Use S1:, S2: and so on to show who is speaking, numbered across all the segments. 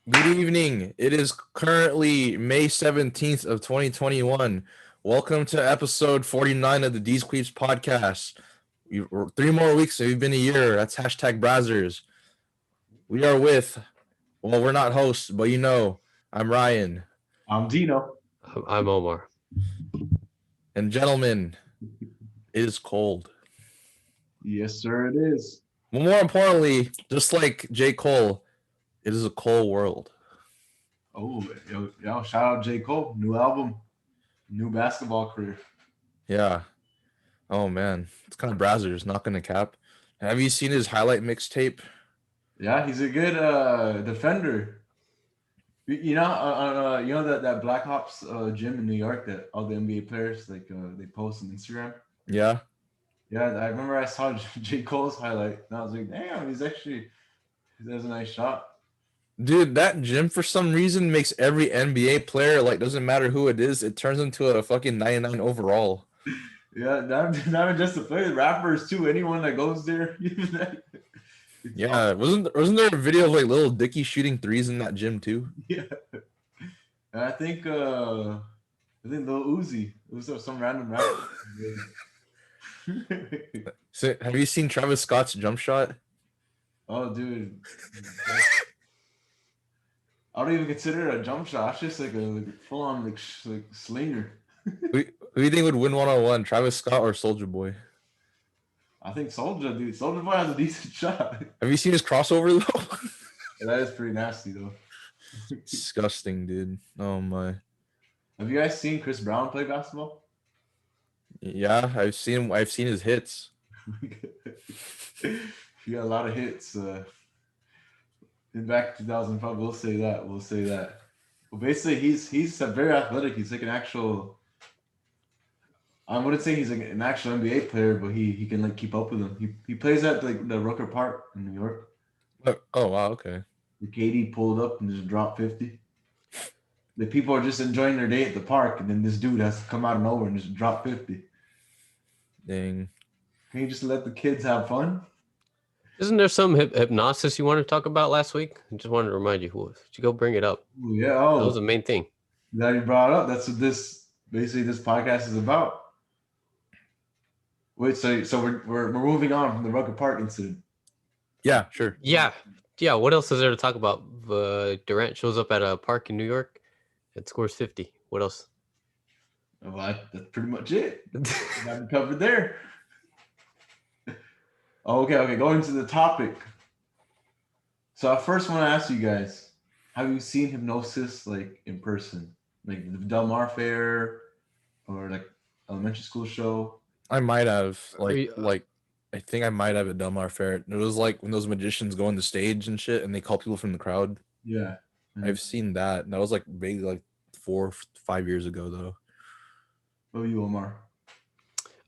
S1: Good evening. It is currently May 17th of 2021. Welcome to episode 49 of the Deezquibs podcast. We're 3 more weeks, so we've been a year. That's hashtag Brazzers. We are with, well, we're not hosts, but I'm Ryan.
S2: I'm Dino.
S3: I'm Omar.
S1: And gentlemen, it is cold.
S2: Yes, sir, it is.
S1: Well, more importantly, just like J. Cole, it is a cold world.
S2: Oh, yo, shout out J. Cole. New album, new basketball career.
S1: Yeah. Oh, man. It's kind of Brazzers, not going to cap. Have you seen his highlight mixtape?
S2: Yeah, he's a good defender. You know that Black Ops gym in New York that all the NBA players they post on Instagram.
S1: Yeah.
S2: Yeah, I remember I saw J. Cole's highlight and I was like, damn, he has a nice shot.
S1: Dude, that gym for some reason makes every NBA player, like, doesn't matter who it is, it turns into a fucking 99 overall.
S2: Yeah, not even just the players, rappers too. Anyone that goes there.
S1: Yeah, wasn't there a video of like Little Dicky shooting threes in that gym too?
S2: Yeah, and I think Lil Uzi. It was some random rapper.
S1: So, have you seen Travis Scott's jump shot?
S2: Oh, dude. I don't even consider it a jump shot. It's just like a full-on like slinger.
S1: Who do you think would win 1-on-1, Travis Scott or Soulja Boy?
S2: I think Soulja, dude. Soulja Boy has a decent shot.
S1: Have you seen his crossover though?
S2: Yeah, that is pretty nasty though.
S1: Disgusting, dude. Oh my.
S2: Have you guys seen Chris Brown play basketball?
S1: Yeah, I've seen his hits.
S2: He got a lot of hits. In back 2005, we'll say that. Well, basically, he's very athletic. He's like an actual. I wouldn't say he's like an actual NBA player, but he can like keep up with them. He plays at like the Rucker Park in New York.
S1: Oh wow, okay.
S2: The KD pulled up and just dropped 50. The people are just enjoying their day at the park, and then this dude has to come out of nowhere and just drop 50.
S1: Dang.
S2: Can you just let the kids have fun?
S3: Isn't there some hypnosis you wanted to talk about last week? I just wanted to remind you. Did you go bring it up?
S2: Ooh, yeah.
S3: That was the main thing.
S2: That you brought up. That's what this podcast is about. Wait, so we're moving on from the Rucker Park incident.
S1: Yeah, sure.
S3: Yeah. What else is there to talk about? Durant shows up at a park in New York and scores 50. What else?
S2: Well, that's pretty much it. Got it covered there. Okay. Going to the topic. So I first want to ask you guys: have you seen Hypnosis like in person, like the Del Mar Fair, or like elementary school show?
S1: I might have I think I might have at Del Mar Fair. It was like when those magicians go on the stage and shit, and they call people from the crowd.
S2: Yeah,
S1: I've seen that. That was like maybe like 4 or 5 years ago though.
S2: What about you, Omar?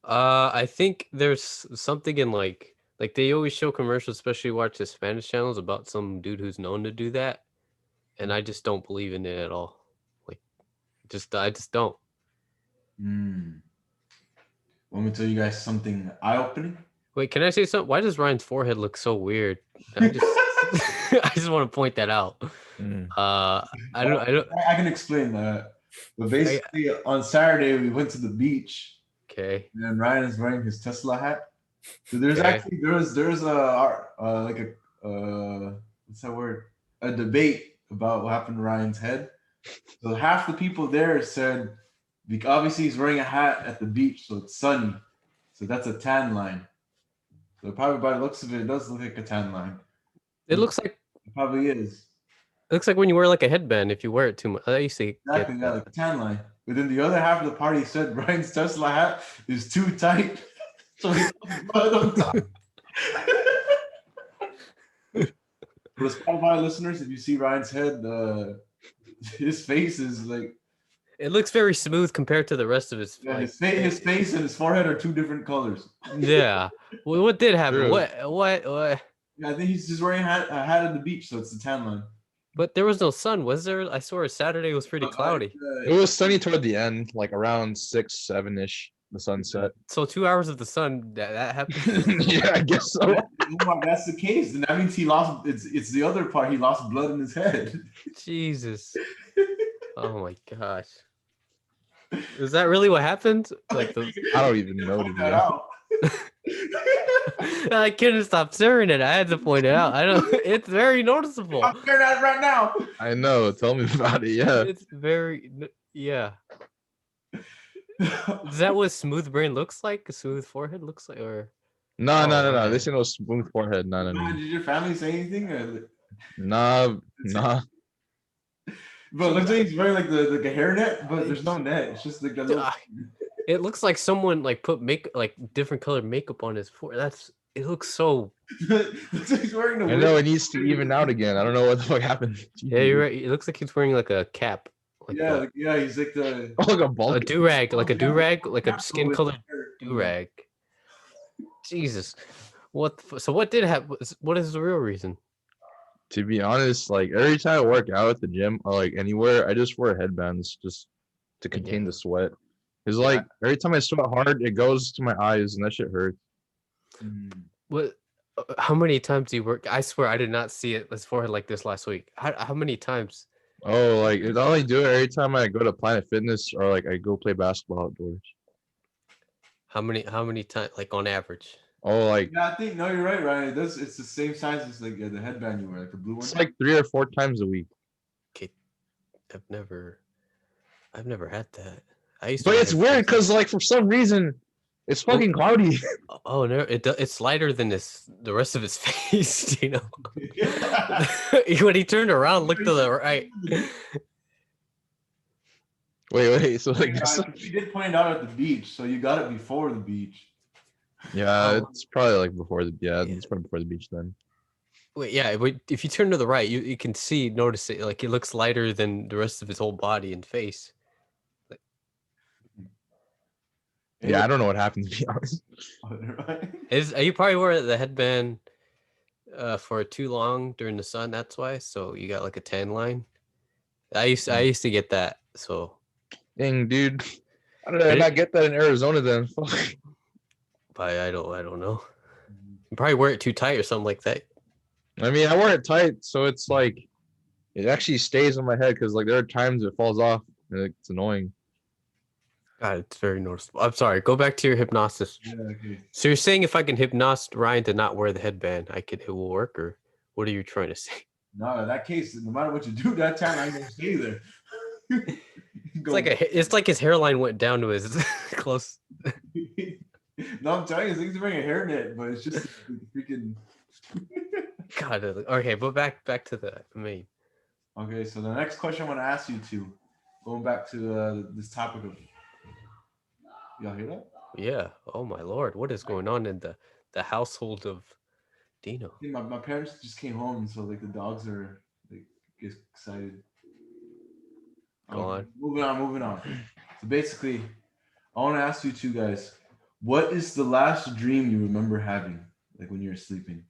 S3: I think there's something in like they always show commercials, especially watch the Spanish channels, about some dude who's known to do that, and I just don't believe in it at all. Like, I just don't.
S2: Want me to tell you guys something eye-opening?
S3: Wait, can I say something? Why does Ryan's forehead look so weird? I just want to point that out. I
S2: can explain that. But basically, on Saturday we went to the beach.
S3: Okay.
S2: And Ryan is wearing his Tesla hat. So there's actually there's a what's that word? A debate about what happened to Ryan's head. So half the people there said, obviously he's wearing a hat at the beach, so it's sunny. So that's a tan line. So probably by the looks of it, it does look like a tan line.
S3: It looks like
S2: it probably is.
S3: It looks like when you wear like a headband if you wear it too much. I used to
S2: exactly like a tan line. But then the other half of the party said Ryan's Tesla hat is too tight. So he put on top. For the Spotify listeners, if you see Ryan's head, his face is like.
S3: It looks very smooth compared to the rest of his.
S2: Yeah, his face and his forehead are two different colors.
S3: Yeah. Well, what did happen? What?
S2: Yeah, I think he's just wearing a hat at the beach, so it's the tan line.
S3: But there was no sun, was there? I saw Saturday was pretty cloudy.
S1: It was sunny toward the end, like around 6, 7-ish. the sunset.
S3: So 2 hours of the sun that happened.
S1: Yeah, I guess so.
S2: That's the case. Then that means he lost. It's the other part. He lost blood in his head.
S3: Jesus. Oh my gosh. Is that really what happened? Like
S1: I don't even know. To
S2: Point
S1: be
S2: that
S1: honest.
S2: out.
S3: I couldn't stop staring at it. I had to point it out. I don't. It's very noticeable.
S2: I'm staring at it right now.
S1: I know. Tell me about it. Yeah.
S3: It's very yeah. Is that what smooth brain looks like? A smooth forehead looks like, or
S1: No,
S3: Oh,
S1: no, no, no.
S3: man.
S1: This ain't no smooth forehead. No, no, no.
S2: Did your family say anything?
S1: Nah, nah.
S2: But it looks like he's wearing like a hairnet, but there's no net. It's just like a little.
S3: it looks like someone like put different colored makeup on his forehead. It looks so.
S2: Looks like he's wearing the
S1: I know it needs to even out again. I don't know what the fuck happened.
S3: Yeah, you're right. It looks like he's wearing like a cap. Like
S2: Yeah, yeah, he's like the.
S1: Oh, like a ball.
S3: a do-rag, like a do-rag, like a
S2: Cap
S3: skin
S2: with
S3: colored
S2: hair.
S3: do-rag. Jesus. So what did happen? What is the real reason?
S1: To be honest, like every time I work out at the gym or like anywhere, I just wear headbands just to contain the sweat. Cause like every time I sweat hard, it goes to my eyes and that shit hurts.
S3: What? How many times do you work? I swear I did not see his forehead like this last week. How many times?
S1: Oh, like I only do it every time I go to Planet Fitness or like I go play basketball outdoors.
S3: How many times? Like on average?
S1: Oh, like
S2: Yeah, I think no, you're right, Ryan. It's the same size as like the headband you wear, like the blue one.
S1: it's like 3 or 4 times a week.
S3: Okay, I've never had that. I used to.
S1: But
S3: wear
S1: it's weird
S3: headphones.
S1: because like for some reason it's fucking cloudy.
S3: Oh no! It's lighter than the rest of his face. You know, when he turned around, looked to the right.
S1: Wait. So like,
S2: You did point it out at the beach, so you got it before the beach.
S1: yeah, it's probably like before the it's probably before the beach then.
S3: Wait, yeah. If you turn to the right, you can notice it. Like it looks lighter than the rest of his whole body and face.
S1: Yeah, I don't know what happened to be honest.
S3: You probably wore the headband for too long during the sun. That's why. So you got like a tan line. I used to get that. So.
S1: Dang, dude. How did I not get that in Arizona then? Fuck.
S3: But I don't know. You probably wear it too tight or something like that.
S1: I mean, I wear it tight, so it's like it actually stays on my head because like there are times it falls off and it's annoying.
S3: God, it's very noticeable. I'm sorry. Go back to your hypnosis.
S2: Yeah, okay.
S3: So you're saying if I can hypnose Ryan to not wear the headband, it will work, or what are you trying to say?
S2: No, in that case, no matter what you do that time, I'm gonna stay there.
S3: It's like his hairline went down to his close.
S2: No, I'm telling you, he's wearing a hairnet, but it's just freaking.
S3: God. Okay, but back to the main.
S2: Okay, so the next question I want to ask you going back to this topic of. Y'all hear that?
S3: Yeah. Oh my Lord, what is going on in the household of Dino?
S2: My parents just came home, so like the dogs are like get excited.
S3: Go on.
S2: Moving on. So basically, I want to ask you two guys, what is the last dream you remember having, like when you were sleeping?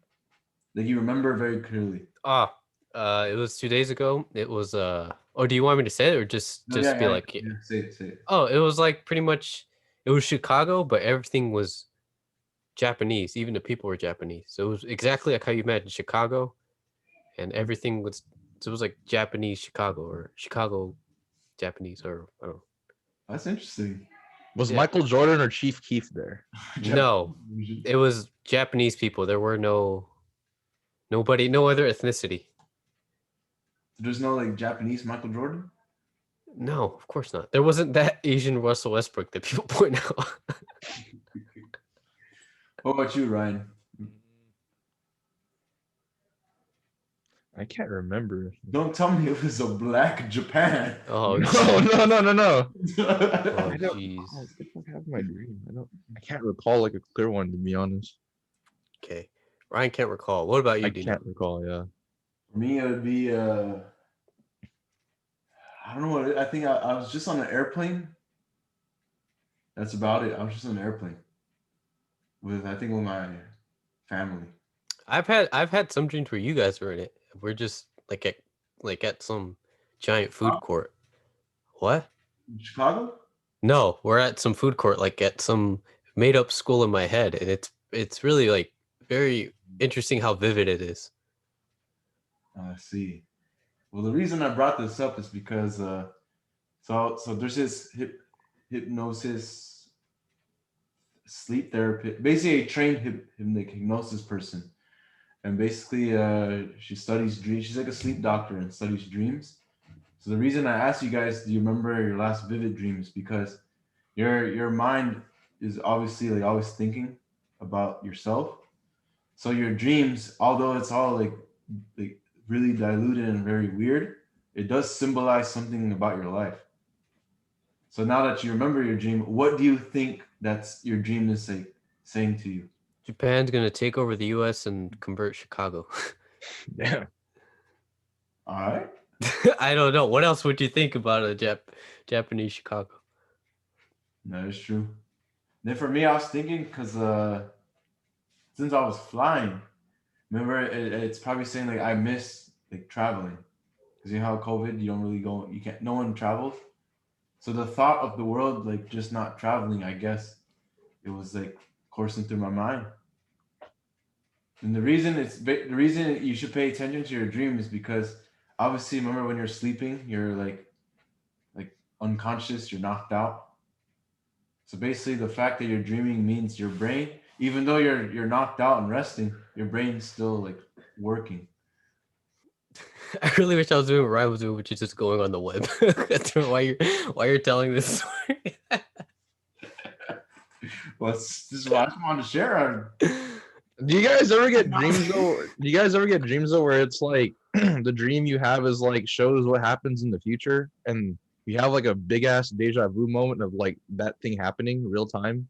S2: Like you remember very clearly.
S3: It was 2 days ago. It was Oh, do you want me to say it or just say
S2: it?
S3: Oh, it was like pretty much it was Chicago, but everything was Japanese. Even the people were Japanese. So it was exactly like how you imagine Chicago, and everything was. So it was like Japanese Chicago or Chicago Japanese or I don't know.
S2: That's interesting.
S1: Was Michael Jordan or Chief Keef there?
S3: No, it was Japanese people. There were nobody, no other ethnicity.
S2: There's no like Japanese Michael Jordan?
S3: No, of course not. There wasn't that Asian Russell Westbrook that people point out.
S2: What about you, Ryan?
S1: I can't remember.
S2: Don't tell me it was a black Japan.
S3: Oh
S1: No.
S3: Oh
S1: I don't.
S3: jeez.
S1: What the fuck happened to my dream? I can't recall like a clear one to be honest.
S3: Okay, Ryan can't recall. What about you,
S1: I
S3: Dino?
S1: can't recall. Yeah.
S2: For me, it would be I don't know what I think. I was just on an airplane. That's about it. I was just on an airplane with my family.
S3: I've had some dreams where you guys were in it. We're just like at some giant food court. What?
S2: Chicago?
S3: No, we're at some food court, like at some made up school in my head, and it's really like very interesting how vivid it is.
S2: I see. Well, the reason I brought this up is because so there's this hypnosis sleep therapist, basically a trained hypnosis person, and basically she studies dreams. She's like a sleep doctor and studies dreams. So the reason I asked you guys, do you remember your last vivid dreams? Because your mind is obviously like always thinking about yourself. So your dreams, although it's all like really diluted and very weird, it does symbolize something about your life. So now that you remember your dream, what do you think that's your dream is saying to you?
S3: Japan's gonna take over the U.S. and convert Chicago.
S1: Yeah.
S2: All right.
S3: I don't know. What else would you think about a Japanese Chicago?
S2: That is true. Then for me, I was thinking because since I was flying, remember it's probably saying like I miss like traveling because you know how COVID, you don't really go, you can't, no one travels. So the thought of the world like just not traveling, I guess it was like coursing through my mind. And the reason you should pay attention to your dream is because obviously remember when you're sleeping, you're like unconscious, you're knocked out. So basically the fact that you're dreaming means your brain, even though you're knocked out and resting, your brain's still like working.
S3: I really wish I was doing what Ryan was doing, which is just going on the web. That's why you're telling this story.
S2: Well, this is what I just wanted to share.
S1: Do you guys ever get dreams though? Do you guys ever get dreams though where it's like the dream you have is like shows what happens in the future, and you have like a big ass deja vu moment of like that thing happening real time?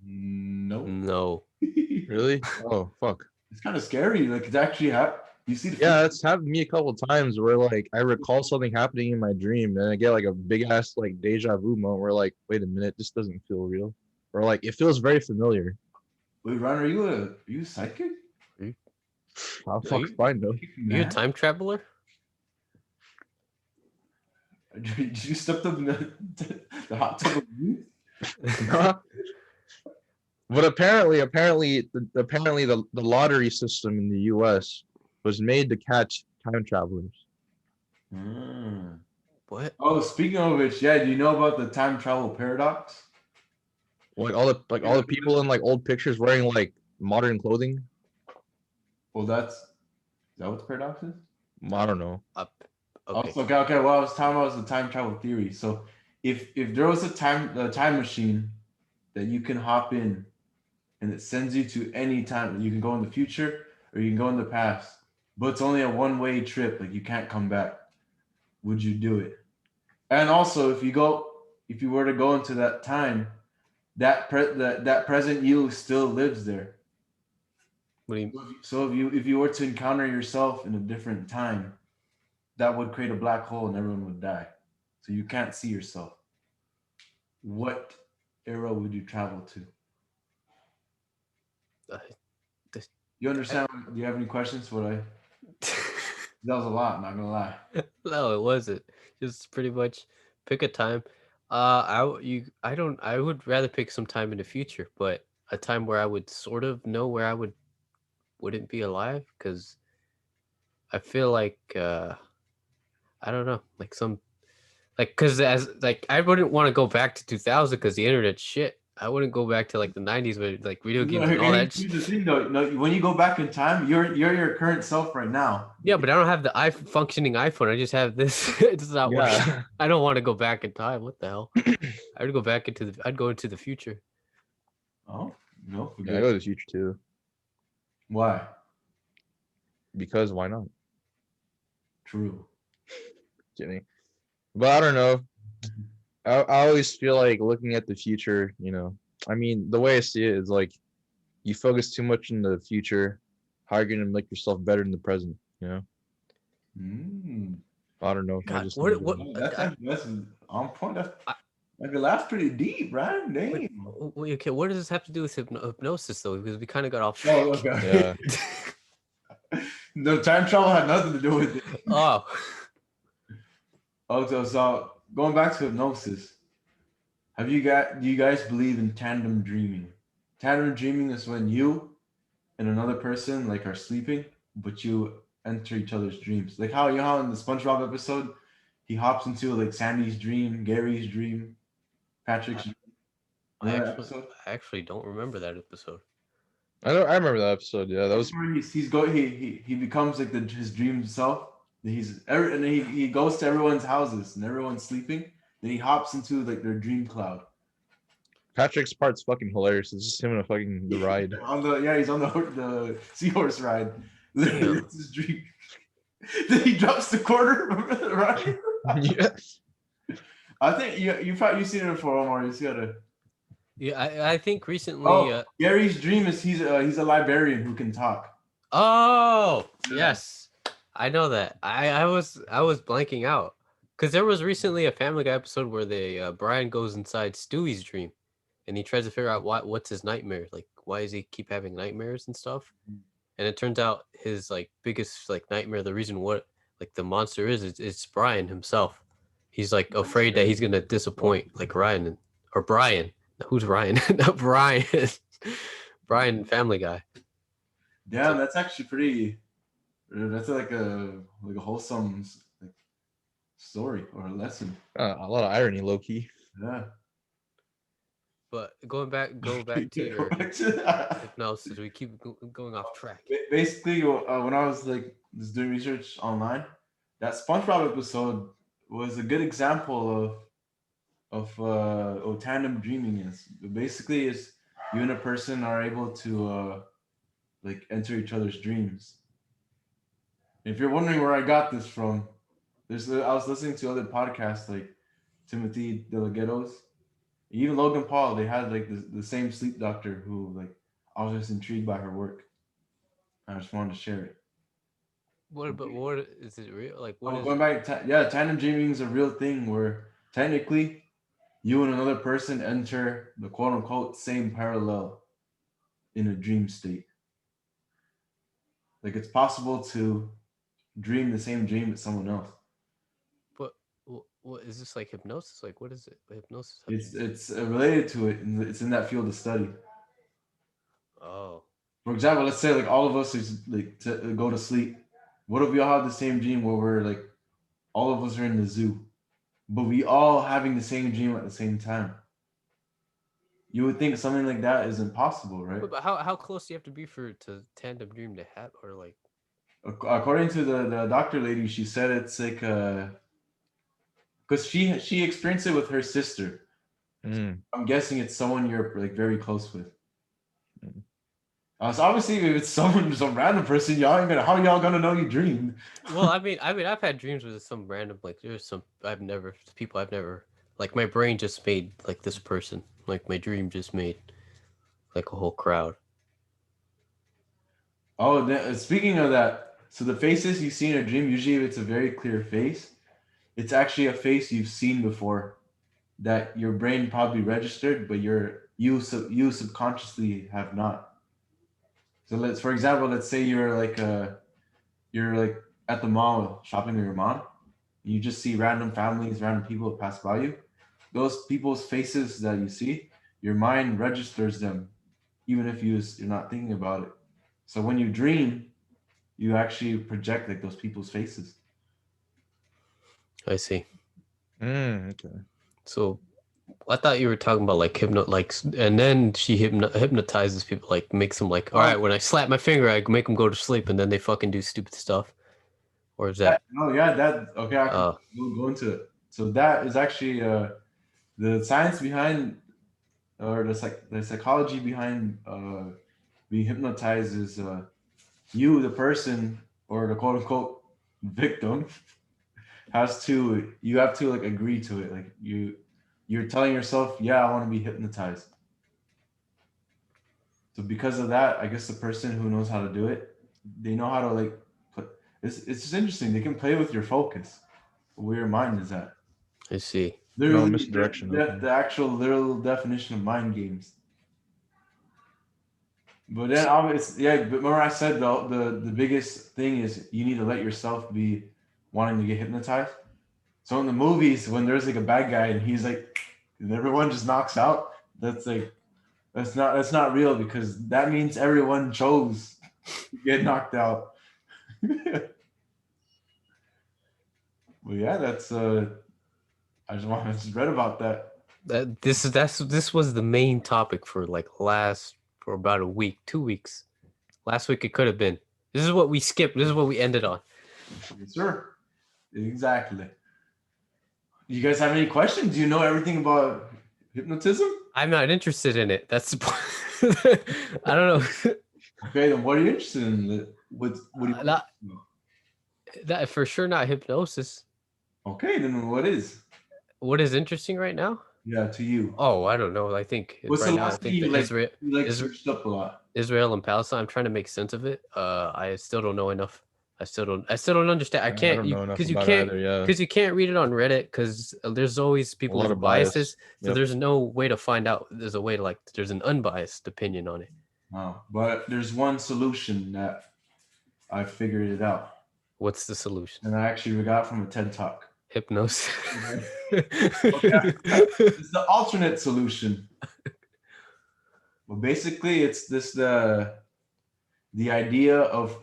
S2: Nope.
S3: No.
S1: Really? Oh fuck.
S2: It's kind of scary. Like it's actually you see the
S1: Yeah, it's happened to me a couple times where like I recall something happening in my dream and I get like a big ass like deja vu moment where like, wait a minute, this doesn't feel real. Or like it feels very familiar.
S2: Wait, Ron, are you psychic?
S1: I'll
S3: Are
S1: fuck
S3: you-
S1: find though.
S3: Are you a time traveler?
S2: Did you step up in the hot tub of youth?
S1: But apparently the lottery system in the U.S. was made to catch time travelers.
S2: Mm.
S3: What?
S2: Oh, speaking of which, yeah, do you know about the time travel paradox?
S1: Like all the people in like old pictures wearing like modern clothing.
S2: Well, is that what the paradox is?
S1: I don't know.
S3: Up.
S2: Okay.
S3: Okay.
S2: Okay. What I was talking about was the time travel theory. So, if there was a time machine that you can hop in, and it sends you to any time, you can go in the future or you can go in the past, but it's only a one-way trip. Like you can't come back. Would you do it? And also, if you were to go into that time, that present you still lives there.
S3: What do you?
S2: So if you were to encounter yourself in a different time, that would create a black hole and everyone would die. So you can't see yourself. What era would you travel to? You understand? Do you have any questions? That was a lot. Not gonna lie.
S3: No, it wasn't. Just pretty much pick a time. I would rather pick some time in the future, but a time where I would sort of know where I wouldn't be alive, because I feel like I don't know, like because as like I wouldn't want to go back to 2000 because the internet's shit. I wouldn't go back to like the 90s where like video games and all that.
S2: Here's the thing, though. No, when you go back in time, you're your current self right now.
S3: Yeah, but I don't have the functioning iPhone. I just have this. It's not working. I don't want to go back in time. What the hell? I'd go back I'd go into the future.
S2: Oh no!
S1: Yeah, I go to the future too.
S2: Why?
S1: Because why not?
S2: True.
S1: Kidding. But I don't know. I always feel like looking at the future, you know. I mean, the way I see it is like you focus too much in the future, how are you gonna make yourself better in the present, you know? I don't know.
S3: God,
S2: That's on point. Like the laugh's pretty deep, right? Dang.
S3: Wait, okay, what does this have to do with hypnosis though? Because we kind of got off
S2: Oh,
S3: track.
S2: okay. Yeah. No, time travel had nothing to do with it.
S3: Oh.
S2: Oh, so going back to hypnosis, do you guys believe in tandem dreaming? Tandem dreaming is when you and another person like are sleeping, but you enter each other's dreams. Like how how in the SpongeBob episode, he hops into like Sandy's dream, Gary's dream, Patrick's
S3: I,
S2: dream.
S3: I
S2: Remember that
S3: actually,
S2: episode?
S3: I actually don't remember that episode.
S1: I know. I remember that episode. Yeah, that was.
S2: That's where he becomes like his dream self. And then he goes to everyone's houses and everyone's sleeping. Then he hops into like their dream cloud.
S1: Patrick's part's fucking hilarious. It's just him in a fucking the ride.
S2: He's on the seahorse ride. Literally,
S3: Damn.
S2: it's his dream. Then he drops the quarter. Remember the ride?
S1: Yes.
S2: I think you probably you've seen it before, Omar. You see how to.
S3: Yeah, I think recently.
S2: Oh, Gary's dream is he's a librarian who can talk.
S3: Oh
S2: Yeah.
S3: yes, I know that. I was blanking out because there was recently a Family Guy episode where Brian goes inside Stewie's dream, and he tries to figure out what's his nightmare. Like, why does he keep having nightmares and stuff? And it turns out his like biggest like nightmare, the reason what like the monster is it's Brian himself. He's like afraid that he's gonna disappoint like Ryan or Brian. Who's Ryan? Not Brian. Brian, Family Guy.
S2: Damn, that's actually pretty. That's like a wholesome like story or a lesson.
S1: A lot of irony, low key.
S2: Yeah.
S3: But go back to your
S2: Back to that.
S3: hypnosis. We keep going off track.
S2: Basically, when I was like just doing research online, that SpongeBob episode was a good example of tandem dreaming. Is basically is you and a person are able to like enter each other's dreams. If you're wondering where I got this from, I was listening to other podcasts like Timothy DeLaGhetto's, even Logan Paul. They had like the same sleep doctor who like I was just intrigued by her work. I just wanted to share it.
S3: What is it real? Like what is
S2: Going back, tandem dreaming is a real thing where technically you and another person enter the quote unquote same parallel in a dream state. Like it's possible to dream the same dream with someone else.
S3: But what is this like hypnosis? Like what is it? Hypnosis.
S2: It's related to it, and it's in that field of study.
S3: Oh.
S2: For example, let's say like all of us is like to go to sleep. What if we all have the same dream where we're like all of us are in the zoo, but we all having the same dream at the same time? You would think something like that is impossible, right?
S3: But how close do you have to be to tandem dream to have or like?
S2: According to the doctor lady, she said it's like because she experienced it with her sister. I'm guessing it's someone you're like very close with. So obviously, if it's some random person, how y'all gonna know you dreamed?
S3: Well, I mean, I've had dreams with some random like there's some people I've never like my brain just made like this person like my dream just made like a whole crowd.
S2: Oh, speaking of that, so the faces you see in a dream, usually if it's a very clear face, it's actually a face you've seen before that your brain probably registered, but you subconsciously have not. So for example, let's say you're like at the mall shopping with your mom. You just see random families, random people pass by you. Those people's faces that you see, your mind registers them, even if you're not thinking about it. So when you dream, you actually project like those people's faces.
S3: I see.
S1: Okay.
S3: So I thought you were talking about like and then she hypnotizes people, like makes them like, all right, when I slap my finger, I make them go to sleep, and then they fucking do stupid stuff. Or is that?
S2: Okay. I can go into it. So that is actually the science behind, or the psychology behind being hypnotized is you, the person, or the quote unquote victim, you have to like agree to it. Like you're telling yourself, yeah, I want to be hypnotized. So because of that, I guess the person who knows how to do it, they know how to like put. It's just interesting. They can play with your focus, where your mind is at.
S3: I see.
S2: Literally,
S1: misdirection.
S2: The actual literal definition of mind games. But then obviously, but remember I said the biggest thing is you need to let yourself be wanting to get hypnotized. So in the movies, when there's like a bad guy and he's like, and everyone just knocks out, that's like, that's not real, because that means everyone chose to get knocked out. Well, yeah, that's I just read about that.
S3: This was the main topic for for about a week, 2 weeks. Last week it could have been. This is what we skipped. This is what we ended on.
S2: Yes, sir. Exactly. You guys have any questions? Do you know everything about hypnotism?
S3: I'm not interested in it. That's the point. I don't know.
S2: Okay, then what are you interested in? What do you
S3: Not that for sure. Not hypnosis.
S2: Okay, then what is?
S3: What is interesting right now?
S2: Yeah, to you.
S3: Oh, I don't know. I think
S2: What's
S3: right
S2: the
S3: now, I
S2: last thing
S3: think
S2: you
S3: that
S2: like searched up a lot?
S3: Israel and Palestine. I'm trying to make sense of it. I still don't know enough. I still don't understand. I can't
S1: don't know enough
S3: because you
S1: about
S3: can't
S1: either, yeah.
S3: because you can't read it on Reddit because there's always people
S1: lot
S3: with
S1: of bias.
S3: biases. So
S1: Yep.
S3: there's no way to find out. There's a way to there's an unbiased opinion on it.
S2: Oh, but there's one solution that I figured it out,
S3: What's the solution?
S2: and I actually got it from a TED Talk.
S3: Hypnosis.
S2: It's the alternate solution. Well, basically, it's the idea of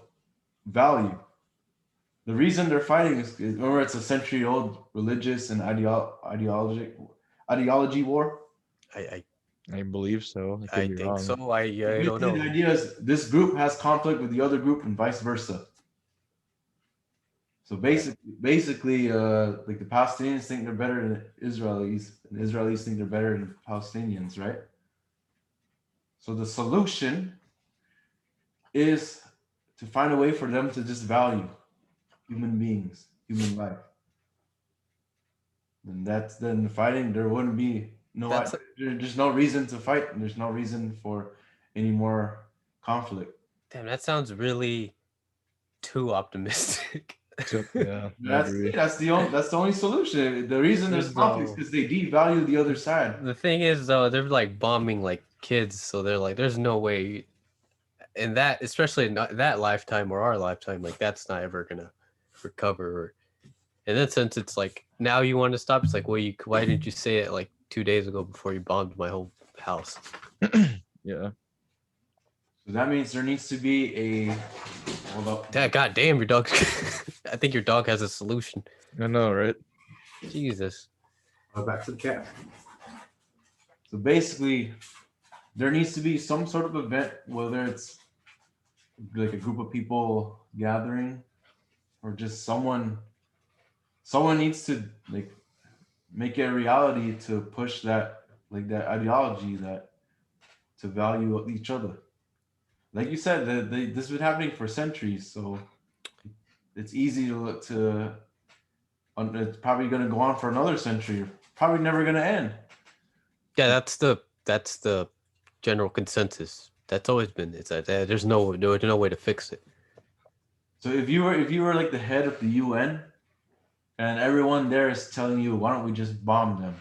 S2: value. The reason they're fighting is remember, it's a century-old religious and ideology war.
S1: I believe so.
S3: I
S1: could be
S3: think
S1: wrong.
S3: so. I
S2: Basically,
S3: don't know.
S2: the idea is this group has conflict with the other group and vice versa. So basically, like the Palestinians think they're better than Israelis, and Israelis think they're better than Palestinians, right? So the solution is to find a way for them to just value human beings, human life. And then the fighting, there wouldn't be there's no reason to fight, and there's no reason for any more conflict.
S3: Damn, that sounds really too optimistic.
S1: Yeah,
S2: That's the only solution. The reason there's conflict is because they devalue the other side.
S3: The thing is, though, they're like bombing like kids, so they're like, there's no way, in that, especially in that lifetime or our lifetime, like that's not ever gonna recover. In that sense, it's like now you want to stop. It's like, well, why didn't you say it like 2 days ago before you bombed my whole house?
S1: Yeah.
S2: So that means there needs to be a. Hold up.
S3: Dad, God damn, your dog. I think your dog has a solution.
S1: I know, right?
S3: Jesus.
S2: Go back to the cat. So basically, there needs to be some sort of event, whether it's like a group of people gathering, or just someone needs to like make it a reality to push that that ideology that to value each other. Like you said, this has been happening for centuries, so it's easy to it's probably going to go on for another century. Probably never going to end.
S3: Yeah, that's the general consensus. That's always been. It's that there's no way to fix it.
S2: So if you were like the head of the UN, and everyone there is telling you, why don't we just bomb them?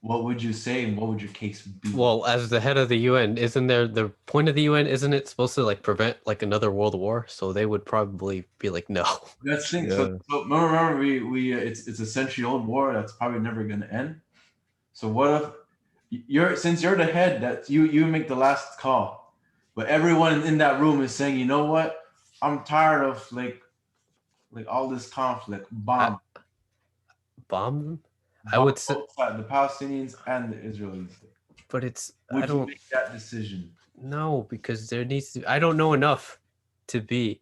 S2: What would you say, and what would your case be?
S3: Well, as the head of the UN, isn't there the point of the UN? Isn't it supposed to like prevent like another world war? So they would probably be like, no.
S2: That's the thing.
S1: Yeah.
S2: So remember, we it's a century-old war that's probably never going to end. So what if since you're the head, that you make the last call, but everyone in that room is saying, you know what? I'm tired of like all this conflict. Bomb
S3: them. I would say
S2: the Palestinians and the Israelis.
S3: But it's
S2: Would
S3: I don't
S2: you make that decision?
S3: No, because there needs to. I don't know enough to be.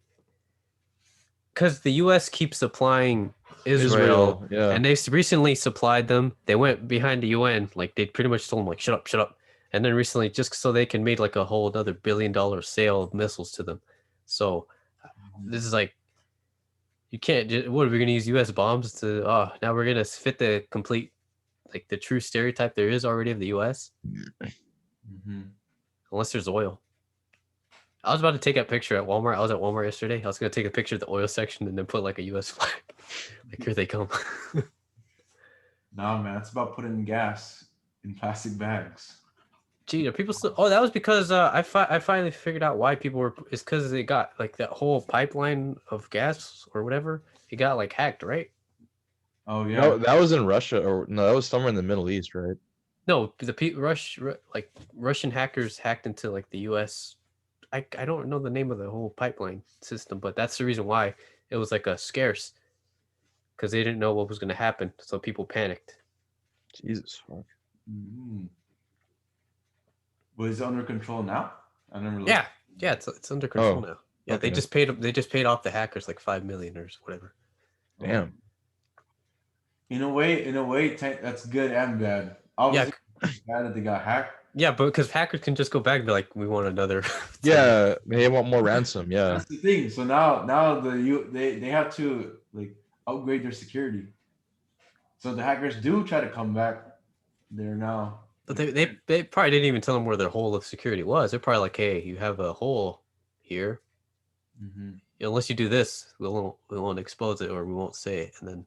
S3: Because the U.S. keeps supplying Israel,
S1: yeah.
S3: and they recently supplied them. They went behind the UN, like they pretty much told them, like, shut up. And then recently, just so they can make like a whole other $1 billion sale of missiles to them. So this is like, you can't just, what are we gonna use U.S. bombs to? Oh, now we're gonna fit the complete, like the true stereotype there is already of the U.S.
S2: Mm-hmm.
S3: Unless there's oil. I was about to take a picture at Walmart. I was at Walmart yesterday. I was gonna take a picture of the oil section and then put like a U.S. flag. Like, here they come.
S2: Nah, man, it's about putting gas in plastic bags.
S3: Gee, are people still? Oh, that was because I finally figured out why people were. It's because they got like that whole pipeline of gas or whatever. It got like hacked, right?
S2: Oh yeah.
S1: No, that was in Russia, or no, that was somewhere in the Middle East, right?
S3: No, like Russian hackers hacked into like the U.S. I don't know the name of the whole pipeline system, but that's the reason why it was like a scarce because they didn't know what was going to happen, so people panicked.
S1: Jesus fuck.
S2: Mm-hmm. Was it under control now? I never looked.
S3: Yeah, it's under control now. Yeah,
S1: okay.
S3: they just paid off the hackers like 5 million or whatever.
S1: Damn.
S2: In a way, that's good and bad. Obviously, it's bad that they got hacked.
S3: Yeah, but because hackers can just go back and be like, we want another.
S1: Yeah, they want more ransom. Yeah,
S2: That's the thing. So now they have to like upgrade their security. So the hackers do try to come back. They're now.
S3: But they probably didn't even tell them where their hole of security was. They're probably like, hey, you have a hole here.
S2: Mm-hmm.
S3: Unless you do this, we won't expose it or we won't say it. And then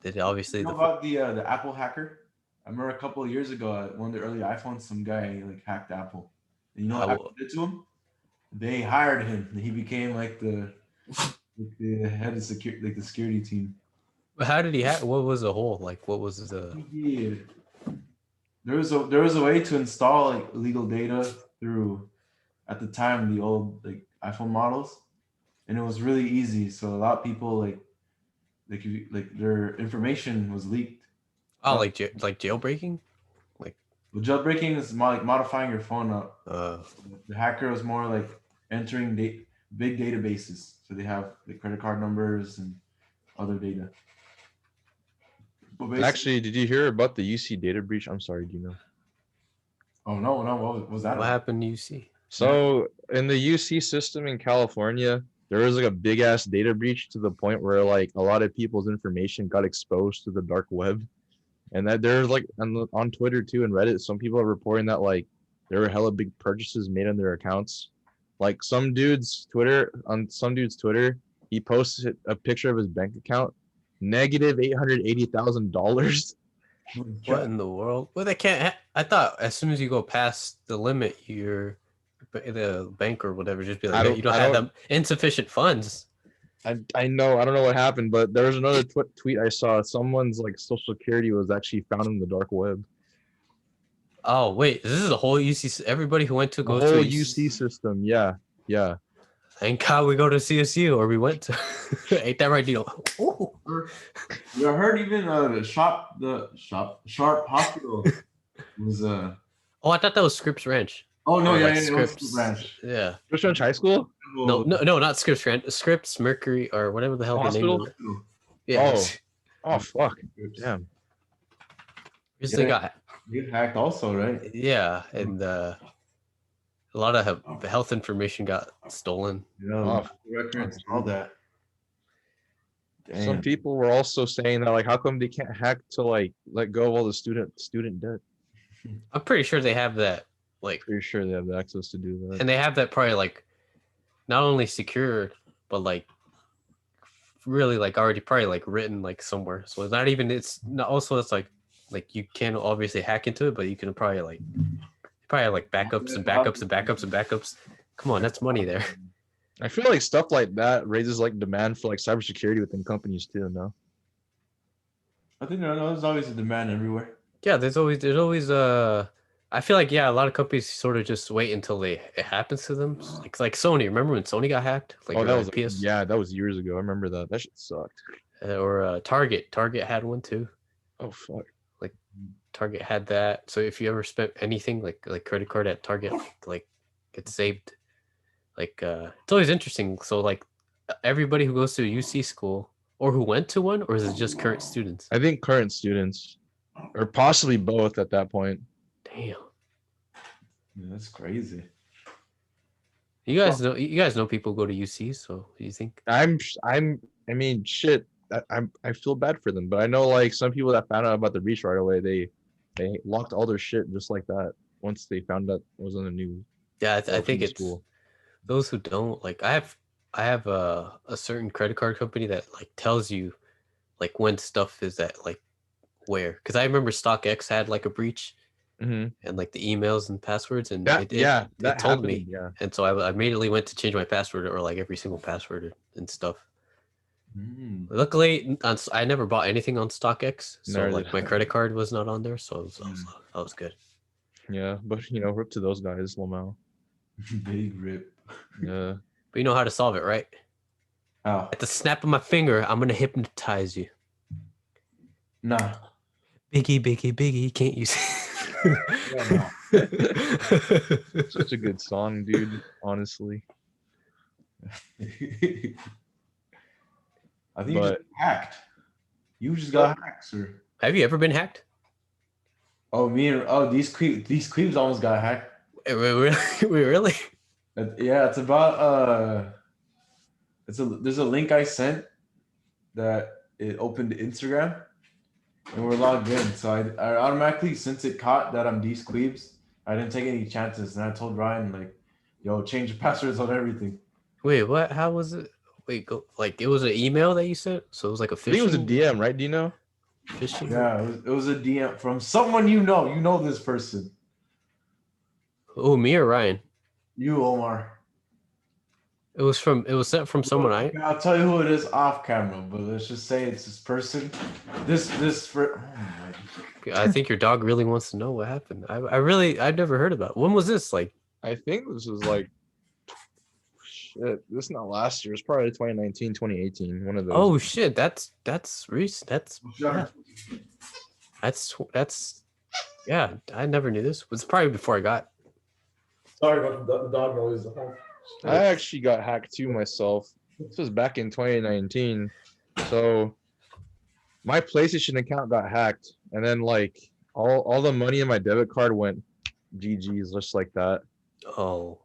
S3: they obviously
S2: You know about the Apple hacker? I remember a couple of years ago, one of the early iPhones, some guy like hacked Apple. And you know what Apple did to him? They hired him. He became like the head of security, like the security team.
S3: But how did he hack? What was the hole? Like, what was the?
S2: Yeah. There was a way to install like illegal data through, at the time, the old like iPhone models, and it was really easy. So a lot of people like their information was leaked.
S3: Oh, like jailbreaking?
S2: Well, jailbreaking is more like modifying your phone up. The hacker was more like entering big databases. So they have the credit card numbers and other data.
S1: actually, did you hear about the UC data breach? I'm sorry, do you know?
S2: Oh no, what was that?
S3: What happened to UC?
S1: So in the UC system in California, there was like a big ass data breach to the point where like a lot of people's information got exposed to the dark web. And that there's like on Twitter too and Reddit, some people are reporting that like there were hella big purchases made on their accounts. Like on some dude's Twitter, he posted a picture of his bank account, negative $880,000.
S3: What in the world? Well, they can't. I thought as soon as you go past the limit, the bank or whatever just be like, hey, you don't have them insufficient funds.
S1: I know, I don't know what happened, but there was another tweet I saw. Someone's like social security was actually found in the dark web.
S3: Oh wait, this is the whole UC. Everybody who went to go
S1: the whole
S3: to
S1: UC system, yeah.
S3: Thank God we go to CSU or we went to. Ain't that right, deal?
S2: I heard even the Sharp Hospital was
S3: Oh, I thought that was Scripps Ranch.
S2: Oh no, yeah,
S3: Scripps
S2: Ranch.
S3: Yeah.
S1: Scripps Ranch High School?
S3: No, not Scripps Ranch. Scripps Mercury or whatever the hell the name of it.
S1: Yeah. Oh fuck. Damn.
S3: They got
S2: hacked also, right?
S3: Yeah, and a lot of health information got stolen.
S2: Yeah, records, all that.
S1: Damn. Some people were also saying that like, how come they can't hack to like let go of all the student debt?
S3: I'm pretty sure they have that. Like,
S1: pretty sure they have the access to do that,
S3: and they have that probably like not only secured, but like really like already probably like written like somewhere. So it's not even. It's not also it's like you can't obviously hack into it, but you can probably have like backups and backups and backups and backups. Come on, that's money there.
S1: I feel like stuff like that raises like demand for like cybersecurity within companies too. No,
S2: I think there's always a demand everywhere.
S3: Yeah, there's always I feel like a lot of companies sort of just wait until it happens to them. Like Sony. Remember when Sony got hacked? Like,
S1: that was PS. Yeah, that was years ago. I remember that. That shit sucked.
S3: Or Target. Target had one too.
S1: Oh fuck.
S3: Like Target had that. So if you ever spent anything like credit card at Target, like gets saved. Like it's always interesting. So like everybody who goes to a UC school or who went to one, or is it just current students?
S1: I think current students, or possibly both at that point.
S3: Damn.
S2: Yeah, that's crazy.
S3: You guys know people go to UC, so do you think?
S1: I mean, shit. I feel bad for them, but I know like some people that found out about the breach right away, they locked all their shit just like that once they found out it was on the news.
S3: Yeah, I think it's cool. Those who don't like. I have a certain credit card company that like tells you like when stuff is at like where. Because I remember StockX had like a breach.
S1: Mm-hmm.
S3: And like the emails and passwords, and
S1: that
S3: told
S1: me.
S3: Yeah. And so I immediately went to change my password or like every single password and stuff. Luckily, I never bought anything on StockX, so
S1: Neither
S3: like
S1: did
S3: my
S1: I.
S3: credit card was not on there, so that was good.
S1: Yeah, but rip to those guys, Lamau.
S2: Big rip.
S1: Yeah.
S3: But you know how to solve it, right?
S2: How?
S3: At the snap of my finger, I'm gonna hypnotize you.
S2: Nah.
S3: Biggie, biggie, biggie, can't you see?
S2: Yeah,
S1: Such a good song, dude. Honestly.
S2: I think you just
S1: But
S2: got hacked. You just got hacked, sir.
S3: Have you ever been hacked?
S2: Oh, these queens almost got hacked.
S3: Wait, really?
S2: Yeah, it's about there's a link I sent that it opened Instagram and we're logged in. So I automatically, since it caught that I'm Deezquibs, I didn't take any chances and I told Ryan like, yo, change the passwords on everything.
S3: Wait, what? How was it? Wait, go like it was an email that you sent, so it was like a
S1: I think it was a
S3: phishing.
S1: DM, right? Do you know?
S3: Phishing.
S2: Yeah, it was a DM from someone you know. You know this person.
S3: Oh, me or Ryan?
S2: You, Omar.
S3: It was sent from someone I.
S2: I'll tell you who it is off camera, but let's just say it's this person.
S3: I think your dog really wants to know what happened. I've never heard about it. When was this? Like,
S1: I think this was like shit. This is not last year. It's probably 2019, 2018. One of those.
S3: oh shit, that's recent. That's
S2: Sure.
S3: that's yeah. I never knew this. It was probably before I got.
S2: Sorry about the dog noise.
S1: I actually got hacked too myself. This was back in 2019. So my PlayStation account got hacked, and then like all the money in my debit card went GG's just like that.
S3: Oh,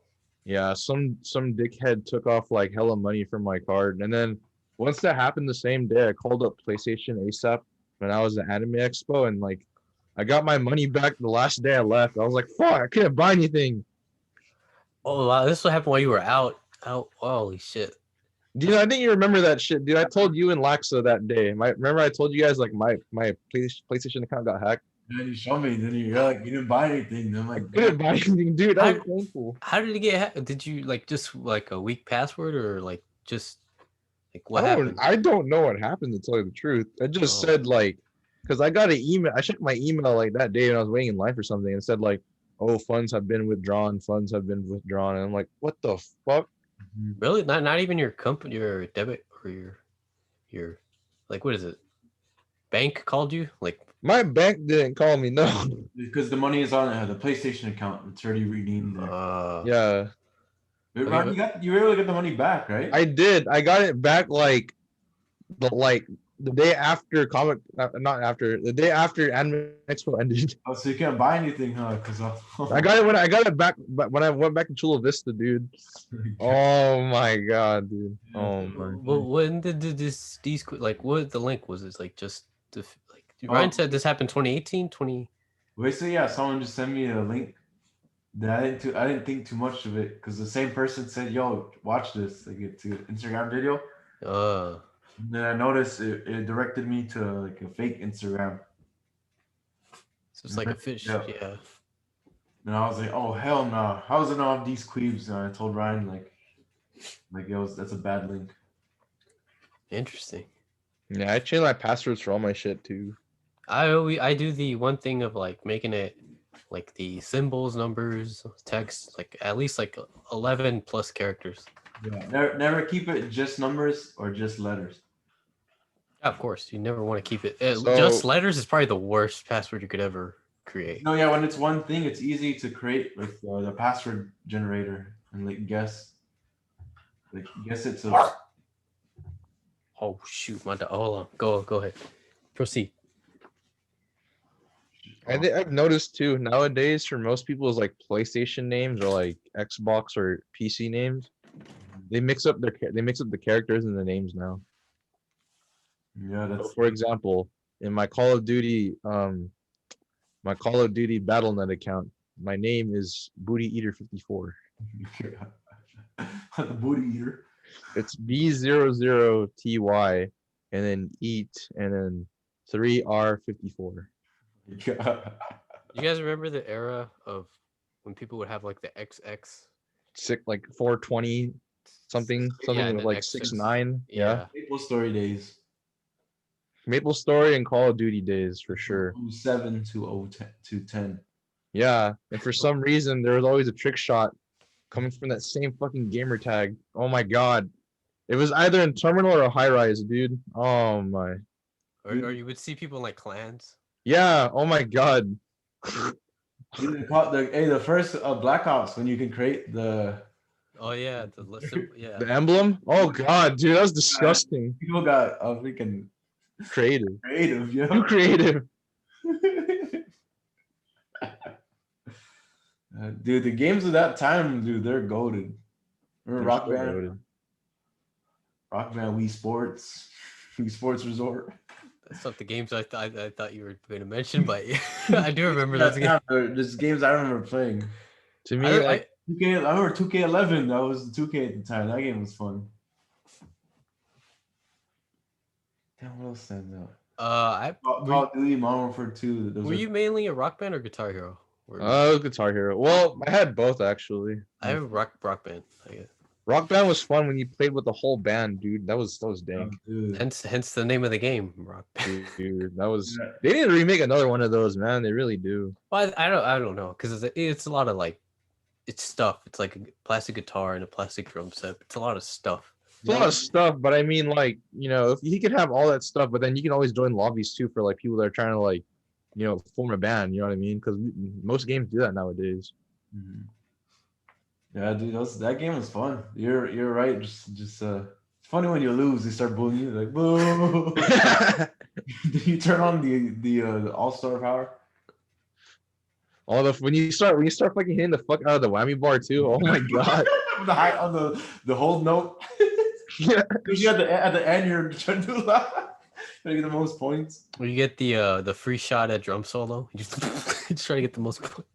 S1: Yeah, some dickhead took off like hella money from my card, and then once that happened the same day, I called up PlayStation ASAP when I was at Anime Expo, and like I got my money back the last day I left. I was like, fuck, I couldn't buy anything.
S3: oh wow! This what happened while you were out. Out. Holy shit.
S1: Dude, I think you remember that shit, dude. I told you and Laxa that day. Remember I told you guys like my PlayStation account got hacked.
S2: And then you show me, then you're like, you didn't buy anything. Then I'm
S1: I
S2: like,
S1: couldn't buy anything, dude. That was painful.
S3: How did it get hacked? Did you like just like a weak password or like just like what happened?
S1: I don't know what happened, to tell you the truth. I just
S3: Oh.
S1: said like, because I got an email. I checked my email like that day when I was waiting in line for something, and it said like, "Oh, funds have been withdrawn. Funds have been withdrawn." And I'm like, "What the fuck?"
S3: Really? Not even your company, your debit or your like what is it? Bank called you? Like
S1: My bank didn't call me. No.
S2: because the money is on the PlayStation account. It's already redeemed there.
S1: Yeah,
S2: But Ron, you were able to get the money back, right?
S1: I did. I got it back like the day after the day after Anime Expo ended.
S2: Oh, so you can't buy anything, huh? Because
S1: I got it back, but when I went back to Chula Vista, dude. Oh my god, dude. Oh my.
S3: well, when did these like what the link was? It like just like Ryan said this happened 2018, 20.
S2: Basically, yeah, someone just sent me a link. That I didn't think too much of it because the same person said, "Yo, watch this." Like it's an Instagram video. And then I noticed it directed me to like a fake Instagram.
S3: So it's like a fish, yeah.
S2: And I was like, "Oh hell no! How is it not Deezquibs?" And I told Ryan like that's a bad link.
S3: Interesting.
S1: Yeah, I changed my passwords for all my shit too.
S3: I do the one thing of like making it like the symbols, numbers, text, like at least like 11 plus characters.
S2: Yeah, never keep it just numbers or just letters.
S3: Of course, you never want to keep it. Just letters is probably the worst password you could ever create.
S2: No, yeah, when it's one thing, it's easy to create like the password generator and like guess it's a.
S3: Oh shoot, my dog. Hold on, go ahead, proceed.
S1: I've noticed too nowadays for most people is like PlayStation names or like Xbox or PC names. They mix up the characters and the names now.
S2: Yeah, that's.
S1: So for example, in my Call of Duty BattleNet account, my name is Booty Eater 54.
S2: The booty eater.
S1: It's B00TY and then eat and then 3R54.
S3: You guys remember the era of when people would have like the XX?
S1: Sick like 420 something
S3: Yeah, and
S1: with
S3: then
S1: like
S3: Exodus.
S1: 6ix9ine. Yeah.
S3: Yeah.
S2: Maple Story days.
S1: Maple Story and Call of Duty days for sure.
S2: 07 to 10.
S1: Yeah. And for some reason there was always a trick shot coming from that same fucking gamer tag. Oh my god. It was either in terminal or high rise, dude. Oh my.
S3: Or you would see people in like clans.
S1: Yeah. Oh my god.
S2: Dude, the first Black Ops when you can create the
S3: Oh yeah, the list of yeah.
S1: The emblem? Oh god, dude, that was disgusting.
S2: people got freaking
S1: Creative.
S2: creative, you
S1: Too
S2: know?
S1: creative.
S2: Dude, the games of that time, dude, they're goated. Remember Rock Band? Rock Band, Wii Sports, Wii Sports Resort.
S3: That's not the games I thought you were going to mention, but I do remember those games.
S2: There's games I remember playing.
S1: To me, like
S2: 2K, I remember 2K11. That was 2K at the time. That game was fun. Damn, what else stands out? Call of Duty, Modern Warfare 2.
S3: Were you mainly a Rock Band or Guitar Hero?
S1: Guitar Hero. Well, I had both actually.
S3: I have Rock Band, I guess.
S1: Rock Band was fun when you played with the whole band, dude. That was dank.
S3: Hence the name of the game, Rock Band.
S1: Dude, that was. They need to remake another one of those, man. They really do.
S3: Well, I don't know, because it's a lot of like, it's stuff. It's like a plastic guitar and a plastic drum set. It's a lot of stuff.
S1: It's a lot of stuff, but I mean, like, you know, if he could have all that stuff, but then you can always join lobbies too for like people that are trying to like, you know, form a band. You know what I mean? Because most games do that nowadays.
S2: Mm-hmm. Yeah, dude, that game was fun. You're right. Just it's funny when you lose, they start bullying you like boo. You turn on the all-star power.
S1: When you start fucking hitting the fuck out of the whammy bar too. Oh my god.
S2: The high on the hold note.
S1: Yeah.
S2: You at the end you're trying to do that. Trying to get the most points.
S3: Or you get the free shot at drum solo. You just try to get the most points.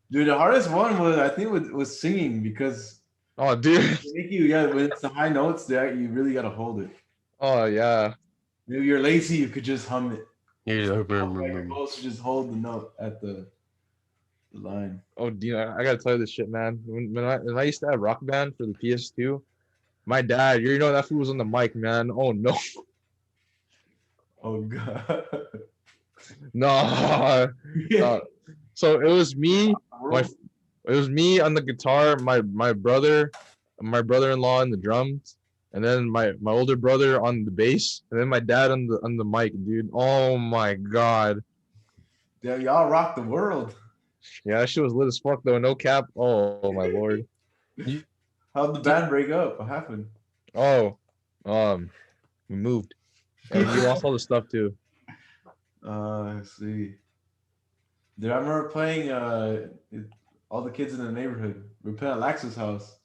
S2: Dude, the hardest one was singing because
S1: dude.
S2: When it's the high notes that you really gotta hold it.
S1: Oh yeah.
S2: If you're lazy, you could just hum it.
S3: You're
S2: supposed to just hold the note at the line.
S1: Oh, dude, I gotta tell you this shit, man. When I used to have Rock Band for the PS2, my dad, you know that fool was on the mic, man. Oh no.
S2: Oh god.
S1: No. So it was me, it was me on the guitar, my brother-in-law on the drums, and then my older brother on the bass, and then my dad on the mic, dude. Oh my god.
S2: Yeah, y'all rock the world.
S1: Yeah, that shit was lit as fuck though, no cap. Oh my lord.
S2: How'd the band break up? What happened?
S1: Oh, we moved. And we lost all the stuff too.
S2: Let's see. Dude, I remember playing all the kids in the neighborhood. We were playing at Lax's house.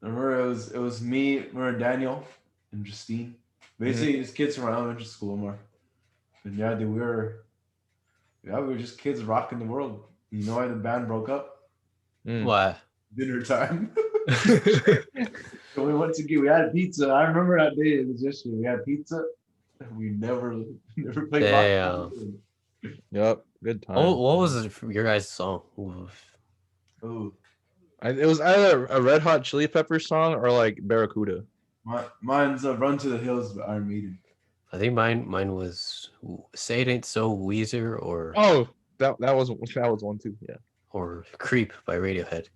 S2: I remember it was me, remember Daniel and Justine. Basically, just kids from our elementary school, more. And yeah, dude, we were just kids rocking the world. You know why the band broke up?
S3: Why?
S2: Dinner time. So we went to we had pizza. I remember that day. It was yesterday. We had pizza. We never played.
S3: Damn.
S1: Yep, good time.
S3: Oh, what was your guys' song?
S2: Oh,
S1: it was either a Red Hot Chili Peppers song or like Barracuda.
S2: Mine's "Run to the Hills" by Iron Maiden.
S3: I think mine was "Say It Ain't So" Weezer or
S1: that was one too. Yeah.
S3: Or "Creep" by Radiohead.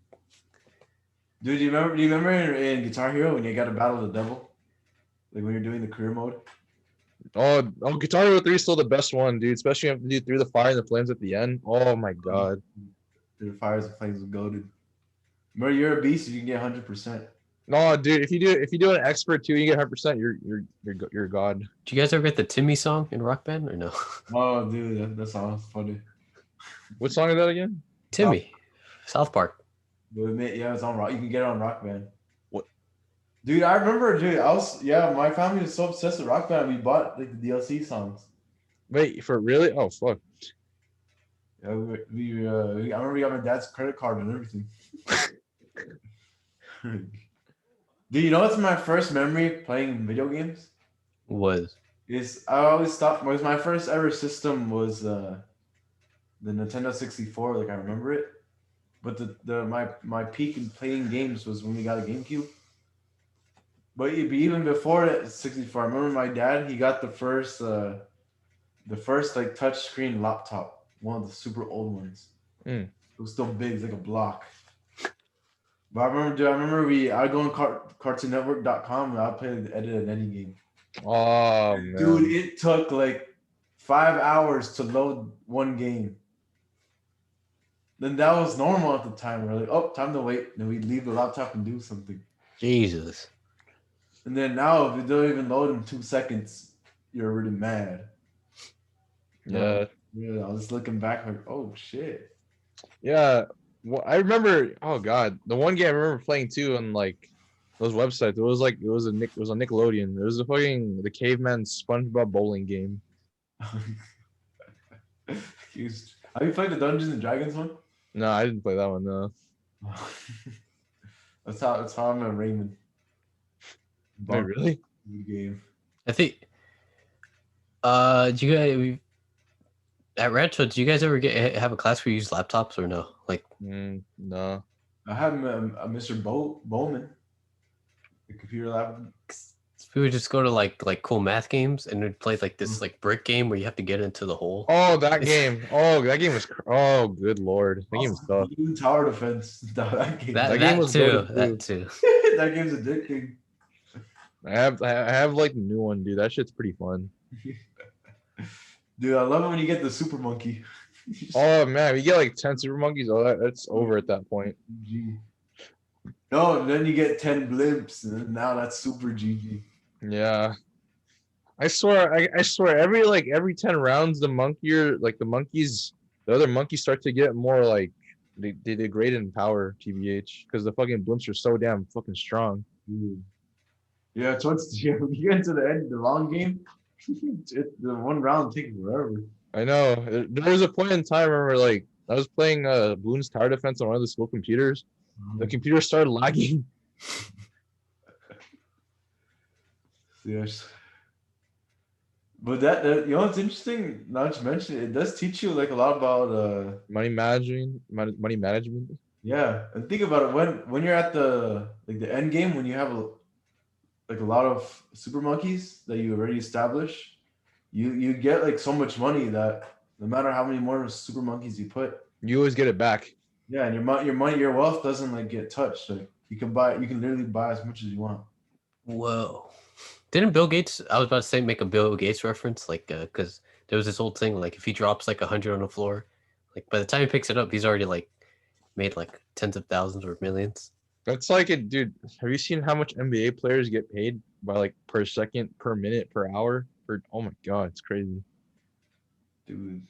S2: Dude, do you remember in Guitar Hero when you got to battle the devil, like when you're doing the career mode?
S1: Oh, Guitar Hero 3 is still the best one, dude. Especially if you do Through the Fire and the Flames at the end. Oh my god.
S2: Through the Fires and Flames was goated. Remember, you're a beast if you can get 100%.
S1: No, dude. If you do an expert too, you get 100%. You're a god.
S3: Did you guys ever get the Timmy song in Rock Band or no?
S2: Oh, dude, that song's funny.
S1: What song is that again?
S3: Timmy, South Park.
S2: Yeah, it's on Rock. You can get it on Rock Band.
S1: What?
S2: Dude, I remember, my family was so obsessed with Rock Band, we bought like the DLC songs.
S1: Wait, for really? Oh fuck.
S2: Yeah, I remember we got my dad's credit card and everything. Dude, you know what's my first memory playing video games? My first ever system was the Nintendo 64, like I remember it. But my peak in playing games was when we got a GameCube. But even before that 64, I remember my dad. He got the first like touch screen laptop, one of the super old ones.
S1: Mm.
S2: It was still big, it's like a block. But I remember, I'd go on cartoonnetwork.com and I'd edit an Eddie game.
S1: Oh man,
S2: Dude, it took like 5 hours to load one game. Then that was normal at the time. We're like, oh, time to wait. Then we'd leave the laptop and do something.
S3: Jesus.
S2: And then now, if it don't even load in 2 seconds, you're already mad.
S1: yeah,
S2: Yeah, I was looking back like, oh shit.
S1: yeah. Well, I remember. Oh god, the one game I remember playing too on like those websites. It was on Nickelodeon. It was the caveman SpongeBob bowling game.
S2: Have you played the Dungeons and Dragons one?
S1: No, I didn't play that one. No.
S2: That's how I met Raymond.
S1: Wait, really?
S2: Good game.
S3: I think. Do you guys at Rancho? Do you guys ever have a class where you use laptops or no? Like,
S1: No.
S2: I had a Mr. Bowman, the computer lab.
S3: we would just go to like cool math games and we'd play like this like brick game where you have to get into the hole.
S1: Oh, that game. Oh, that game was. Oh, good lord, that game was tough.
S2: Even tower defense. That game.
S3: That
S1: game was
S3: too.
S1: goated,
S3: That too.
S2: That game's addicting.
S1: I have like the new one, dude. That shit's pretty fun.
S2: Dude, I love it when you get the super monkey.
S1: Oh man, we get like 10 super monkeys. Oh, that's over at that point.
S2: GG. No, then you get 10 blimps, and now that's super GG.
S1: Yeah, I swear, I swear, every 10 rounds, the other monkeys start to get more like they degrade in power, TBH, because the fucking blimps are so damn fucking strong.
S2: Dude. Yeah, when you get into the end, the long game, the one round takes forever.
S1: I know. There was a point in time where like I was playing Bloons Tower Defense on one of the school computers. The computer started lagging.
S2: Yes. But that you know what's interesting? Now that you mention it, it does teach you like a lot about
S1: Money management.
S2: yeah. And think about it when you're at the end game, when you have a lot of super monkeys that you already established, you get like so much money that no matter how many more super monkeys you put,
S1: You always get it back.
S2: yeah, and your wealth doesn't like get touched. Like you can literally buy as much as you want.
S3: Whoa. Didn't Bill Gates? I was about to say make a Bill Gates reference, like, because there was this old thing, like if he drops like 100 on the floor, like by the time he picks it up, he's already like made like tens of thousands or millions.
S1: That's like it, dude. Have you seen how much NBA players get paid by like per second, per minute, per hour? Oh my god, it's crazy.
S2: Dude,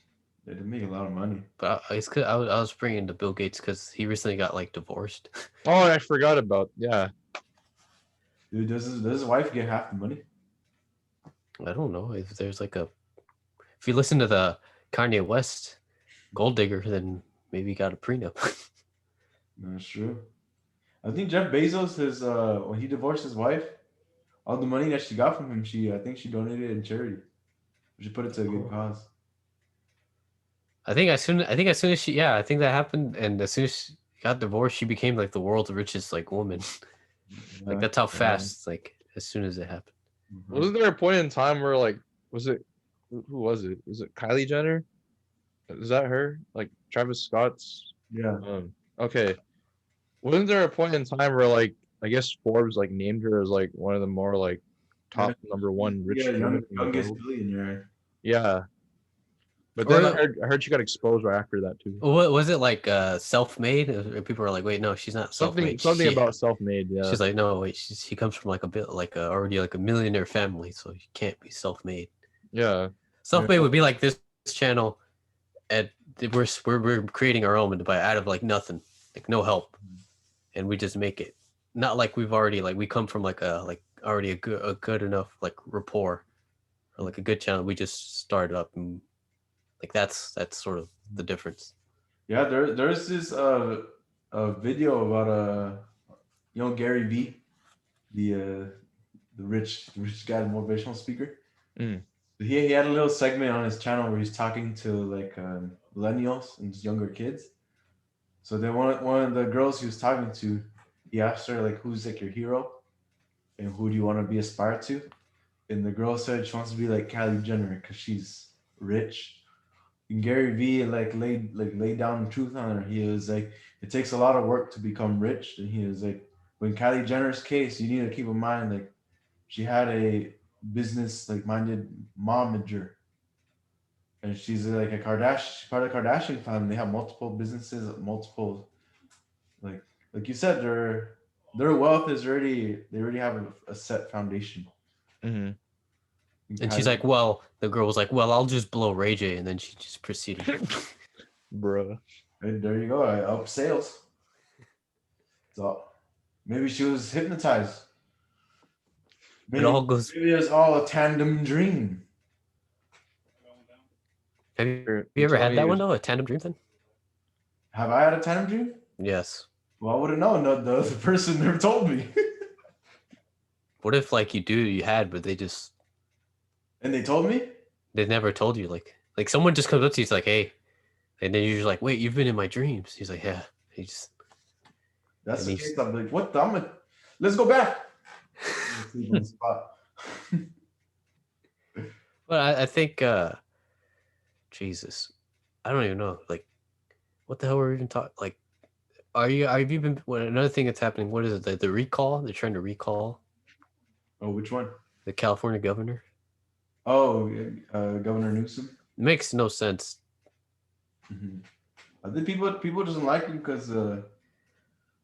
S2: they make a lot of money.
S3: But I was bringing to Bill Gates because he recently got like divorced.
S1: Oh, I forgot about
S2: Dude, does his wife get half the money?
S3: I don't know if there's like if you listen to the Kanye West Gold Digger, then maybe he got a prenup.
S2: That's true. I think Jeff Bezos when he divorced his wife, all the money that she got from him, I think she donated in charity. She put it to a good cause.
S3: I think as soon as she I think that happened, and as soon as she got divorced, she became like the world's richest like woman. Like that's how fast, like as soon as it happened.
S1: Wasn't there a point in time where like who was it? Was it Kylie Jenner? Is that her? Like Travis Scott's?
S2: Yeah.
S1: Okay. Wasn't there a point in time where like I guess Forbes like named her as like one of the more like top number one rich women in the
S2: youngest
S1: world?
S2: billionaire.
S1: Yeah. But then I heard she got exposed right after that too.
S3: What was it like? Self-made? People were like, "Wait, no, she's not self-made."
S1: Something about self-made. Yeah.
S3: She's like, "No, wait, she comes from like a bit like already like a millionaire family, so you can't be self-made."
S1: Yeah.
S3: Self-made would be like this channel, and we're creating our own by out of like nothing, like no help, and we just make it. Not like we've already like we come from like already a good enough like rapport, or like a good channel. We just started up and. Like that's sort of the difference.
S2: Yeah, there's this a video about Gary V, the rich guy, the motivational speaker. He had a little segment on his channel where he's talking to like millennials and just younger kids. So then one of the girls he was talking to, he asked her like, "Who's like your hero, and who do you want to be aspired to?" And the girl said she wants to be like Kylie Jenner because she's rich. And Gary Vee laid down the truth on her. He was like, it takes a lot of work to become rich. And he was like, when Kylie Jenner's case, you need to keep in mind like she had a business like minded momager. And she's like a Kardashian, she's part of the Kardashian family. They have multiple businesses, multiple like you said, their wealth is already they already have a set foundation.
S1: Mm-hmm.
S3: And she's like, well, the girl was like, well, I'll just blow Ray J, and then she just proceeded.
S1: Bruh.
S2: And there you go. I up sales. So maybe she was hypnotized. Maybe,
S3: It all goes.
S2: maybe it was all a tandem dream.
S3: Have you ever had that one though? A tandem dream thing?
S2: Have I had a tandem dream?
S3: Yes.
S2: Well, I wouldn't know. No, the person never told me.
S3: What if like you had, but
S2: And they told me?
S3: they never told you? Like someone just comes up to you, it's like, hey, and then you're just like, wait, you've been in my dreams. He's like, yeah. He just.
S2: That's
S3: And
S2: the case. I'm like, what the? Let's go back. Sleep on the spot.
S3: But I think, Jesus, I don't even know. Like, what the hell were we even talking? Like, have you been? Another thing that's happening. What is it? The recall? They're trying to recall
S2: Oh, which one?
S3: the California governor.
S2: Oh, Governor Newsom.
S3: Makes no sense.
S2: Mm-hmm. I think people doesn't like him because,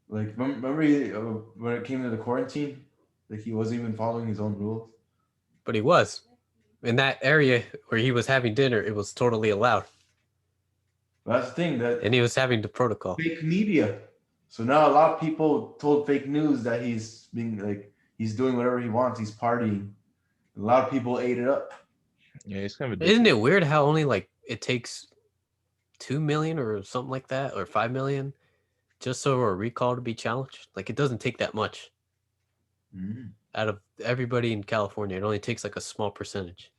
S2: like, remember when it came to the quarantine, like he wasn't even following his own rules.
S3: But he was in that area where he was having dinner. It was totally allowed,
S2: But that's the thing
S3: and he was having the protocol.
S2: fake media. So now a lot of people told fake news that he's being like he's doing whatever he wants. He's partying. A lot of people ate it up.
S1: Yeah, it's kind of.
S3: Isn't it weird how only like it takes 2 million or something like that, or 5 million, just so a recall to be challenged? Like it doesn't take that much.
S2: Mm.
S3: Out of everybody in California, it only takes like a small percentage.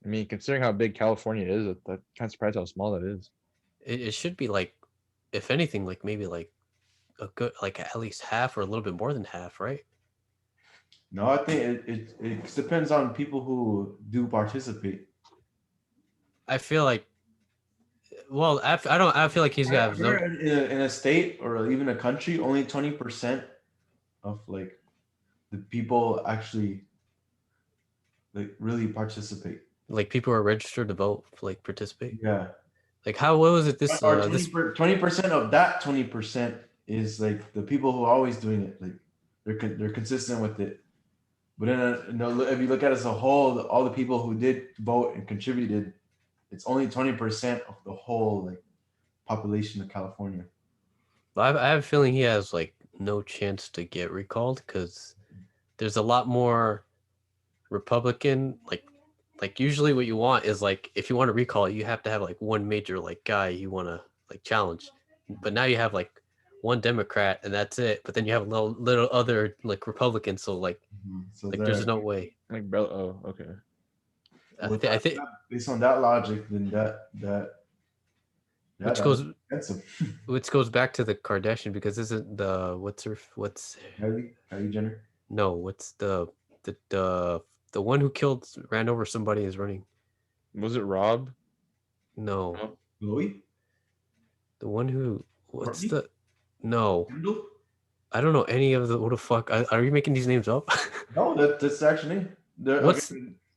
S1: I mean, considering how big California is, that kind of surprised how small that is.
S3: It should be like, if anything, like maybe like a good, like at least half or a little bit more than half, right?
S2: No, I think it depends on people who do participate.
S3: I feel like, well, I feel like he's got
S2: in a state or even a country, only 20% of like the people actually like really participate.
S3: like people are registered to vote, like participate.
S2: Yeah.
S3: Like how? What was it? This
S2: 20% of that 20% is like the people who are always doing it. Like they're consistent with it. But then if you look at it as a whole, all the people who did vote and contributed, it's only 20% of the whole like population of California.
S3: I have a feeling he has like no chance to get recalled because there's a lot more Republican like usually what you want is like if you want to recall you have to have like one major like guy you want to like challenge, but now you have like one Democrat and that's it, but then you have a little other like Republicans, so like
S2: So
S3: like there's no way.
S1: Like, bro, oh, okay.
S3: I think
S2: based on that logic, then that
S3: which goes back to the Kardashian, because isn't the what's
S2: Kylie Jenner?
S3: No, what's the one who ran over somebody is running.
S1: Was it Rob?
S3: No.
S2: Louis?
S3: The one who
S2: Courtney?
S3: No.
S2: Kendall?
S3: I don't know any of the what the fuck. Are you making these names up?
S2: No, that's actually
S3: What's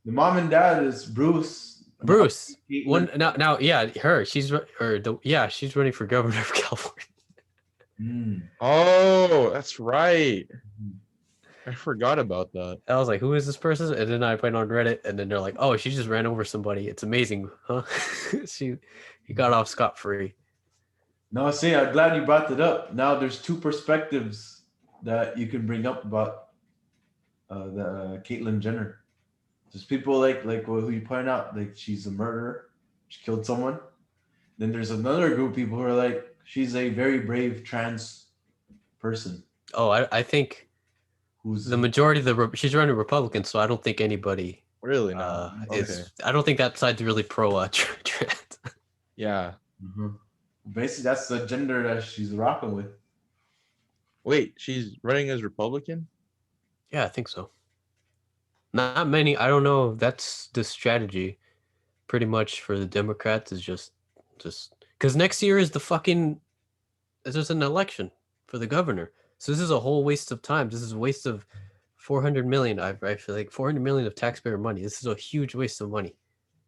S2: the mom and dad is Bruce.
S3: Bruce?
S2: Caitlyn.
S3: One now, yeah, her. She's she's running for governor of California.
S2: Mm.
S1: Oh, that's right. I forgot about that.
S3: I was like, who is this person? And then I went on Reddit, and then they're like, oh, she just ran over somebody. It's amazing, huh? He got off scot-free.
S2: No, see, I'm glad you brought that up. Now there's two perspectives that you can bring up about the Caitlyn Jenner. There's people like who you point out, like she's a murderer, she killed someone. Then there's another group of people who are like, she's a very brave trans person.
S3: Oh, I think
S2: Who's
S3: the majority of she's running Republican, so I don't think anybody
S1: Really not.
S3: is. I don't think that side's really pro trans.
S1: Yeah.
S2: Mm-hmm. Basically, that's the gender that she's rocking with.
S1: Wait, she's running as Republican?
S3: Yeah, I think so. Not many. I don't know. That's the strategy, pretty much for the Democrats is just because next year is the fucking it's just an election for the governor. So this is a whole waste of time. This is a waste of 400 million. I feel like 400 million of taxpayer money. This is a huge waste of money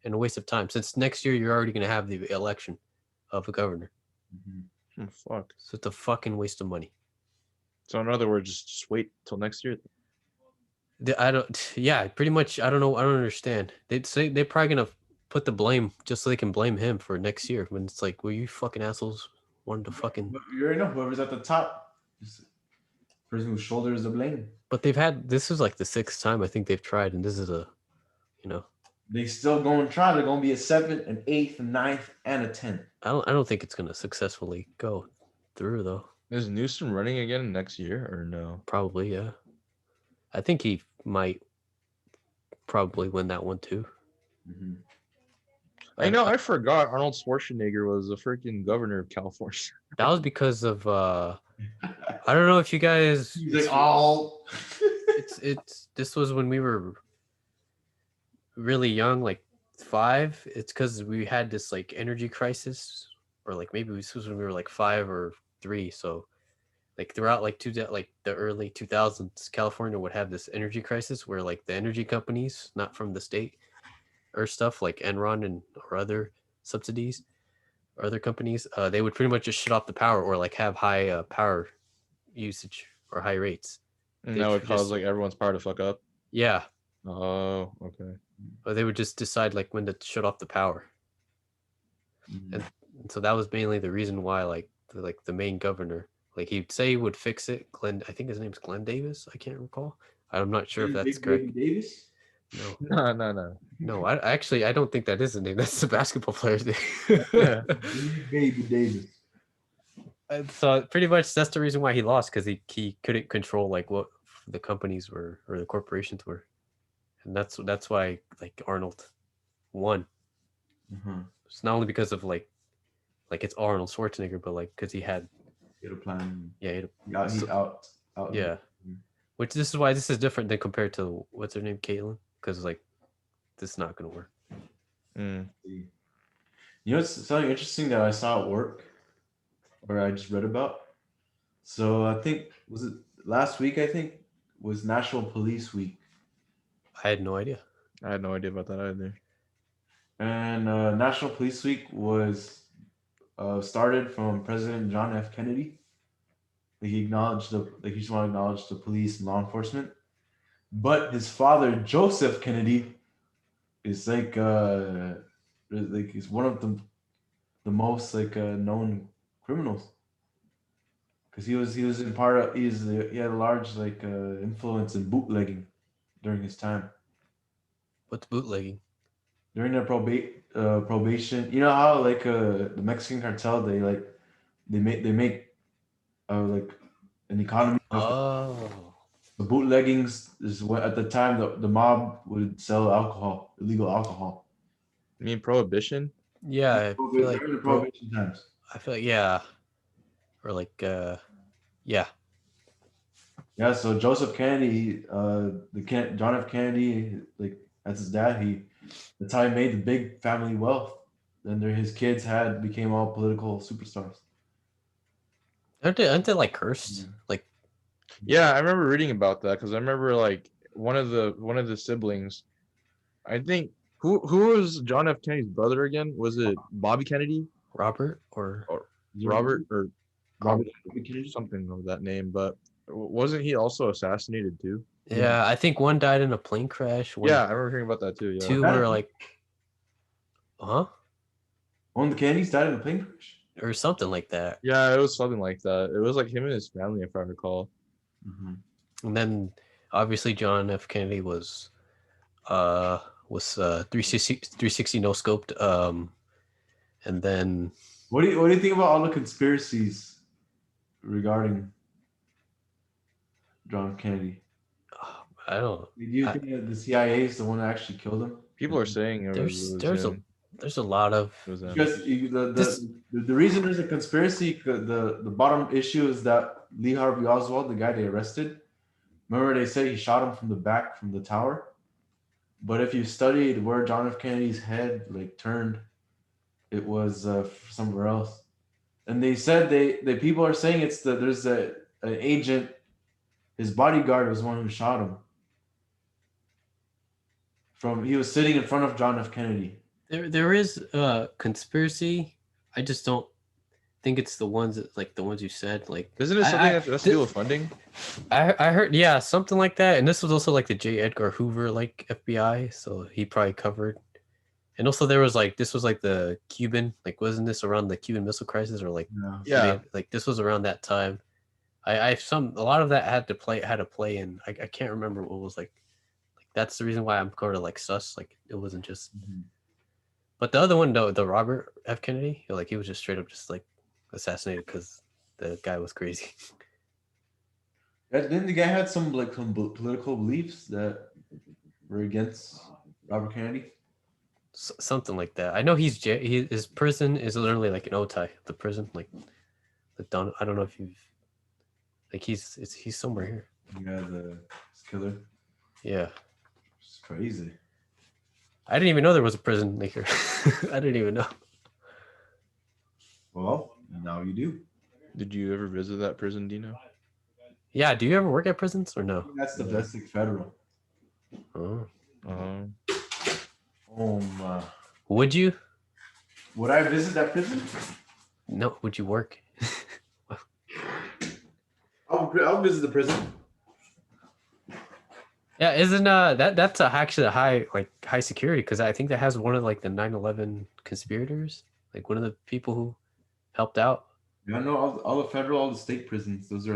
S3: and a waste of time. Since next year you're already going to have the election of a governor.
S1: Oh, fuck.
S3: So it's a fucking waste of money.
S1: So in other words, just wait till next year.
S3: I don't. Yeah, pretty much. I don't know. I don't understand. They'd say they're probably gonna put the blame just so they can blame him for next year. When it's like, well, you fucking assholes wanted to fucking.
S2: But you already know whoever's at the top, is the person who shoulders the blame.
S3: But they've had this is like the 6th time I think they've tried, and this is a, you know.
S2: They still going to try. They're going to be a 7th, an 8th, a 9th, and a 10th.
S3: I don't think it's gonna successfully go through though.
S1: Is Newsom running again next year or no?
S3: Probably, yeah. I think he might probably win that one too.
S2: Mm-hmm.
S1: I know. I forgot Arnold Schwarzenegger was the freaking governor of California.
S3: That was because of I don't know if you guys.
S2: He's like, all.
S3: It's this was when we were really young, like 5. It's because we had this like energy crisis, or like maybe this was when we were like 5 or 3. So like throughout like the early 2000s, California would have this energy crisis where like the energy companies, not from the state or stuff like Enron and or other subsidies or other companies, they would pretty much just shut off the power or like have high power usage or high rates.
S1: And that would cause like everyone's power to fuck up.
S3: Yeah.
S1: Oh, okay.
S3: Or they would just decide like when to shut off the power. And so that was mainly the reason why like the main governor, like he'd say he would fix it. I think his name's Glenn Davis. I can't recall. I'm not sure if that's correct.
S2: Davis?
S3: No. No, I don't think that is the name. That's the basketball player's name.
S2: Yeah. Baby Davis.
S3: And so pretty much that's the reason why he lost, because he couldn't control like what the companies were or the corporations were, and that's why like Arnold won. It's not only because of like it's Arnold Schwarzenegger, but like because he had
S2: a plan.
S3: Yeah,
S2: He's out.
S3: Yeah, which this is why this is different than compared to what's her name, Caitlyn, because like this is not gonna work.
S2: You know, it's something interesting that I saw at work, or I just read about. So I think was it last week? I think was National Police Week.
S3: I had no idea.
S1: I had no idea about that either.
S2: And National Police Week was started from President John F. Kennedy. He acknowledged he just want to acknowledge the police and law enforcement. But his father, Joseph Kennedy, is like he's one of the most known criminals. Because he was in part of he had a large influence in bootlegging during his time.
S3: What's bootlegging?
S2: During the probation, you know how the Mexican cartel they make like an economy.
S3: Oh.
S2: The bootleggings is what at the time the mob would sell illegal alcohol.
S1: You mean prohibition?
S3: Yeah, I feel like
S2: during the prohibition times.
S3: I feel like yeah, or like yeah.
S2: Yeah, so Joseph Kennedy, John F. Kennedy, like that's his dad. That's how he made the big family wealth. Then his kids became all political superstars.
S3: Aren't they like cursed? Like,
S1: yeah, I remember reading about that because I remember like one of the siblings. I think who was John F. Kennedy's brother again? Was it Bobby Kennedy?
S3: Robert or
S1: Robert or
S2: Robert
S1: Kennedy, something of that name. But wasn't he also assassinated too?
S3: Yeah, I think one died in a plane crash.
S1: Yeah, I remember hearing about that too. Yeah.
S3: 2 were like,
S2: one of the Kennedys died in a plane crash,
S3: or something like that.
S1: Yeah, it was something like that. It was like him and his family, if I recall.
S3: And then obviously John F. Kennedy was 360 no scoped. And then
S2: what do you think about all the conspiracies regarding John F. Kennedy?
S3: I don't know.
S2: Do you think that the CIA is the one that actually killed him?
S1: People are saying
S3: there's There's a lot of
S2: Because
S3: This-
S2: the reason there's a conspiracy, the bottom issue is that Lee Harvey Oswald, the guy they arrested, remember they said he shot him from the back from the tower. But if you studied where John F. Kennedy's head like turned, it was somewhere else. And they said the people are saying there's an agent, his bodyguard was the one who shot him. He was sitting in front of John F. Kennedy.
S3: there is a conspiracy. I just don't think it's the ones the ones you said. Like,
S1: Isn't it something that has to do with funding?
S3: I heard, yeah, something like that. And this was also like the J. Edgar Hoover like FBI, so he probably covered. And also there was like this was like the Cuban, like wasn't this around the Cuban Missile Crisis or like
S1: Yeah.
S3: like this was around that time. A lot of that had to play in. I can't remember what was like that's the reason why I'm kind of like sus. Like it wasn't just. But the other one, though, the Robert F. Kennedy, like he was just straight up just like assassinated because the guy was crazy.
S2: Didn't the guy had some political beliefs that were against Robert Kennedy?
S3: Something like that. I know his prison is literally like an Otai, the prison, like the Don. I don't know if you've like he's somewhere here.
S2: Yeah, the killer.
S3: Yeah,
S2: It's crazy.
S3: I didn't even know there was a prison here. I didn't even know.
S2: Well, now you do.
S1: Did you ever visit that prison, Dino?
S3: Yeah, do you ever work at prisons or no?
S2: That's the best federal.
S3: Oh.
S2: Oh my.
S3: Would you?
S2: Would I visit that prison?
S3: No. Would you work?
S2: I'll visit the prison.
S3: Yeah, isn't that's actually a high security because I think that has one of like the 9/11 conspirators, like one of the people who helped out.
S2: Yeah, no, all the federal, all the state prisons. Those are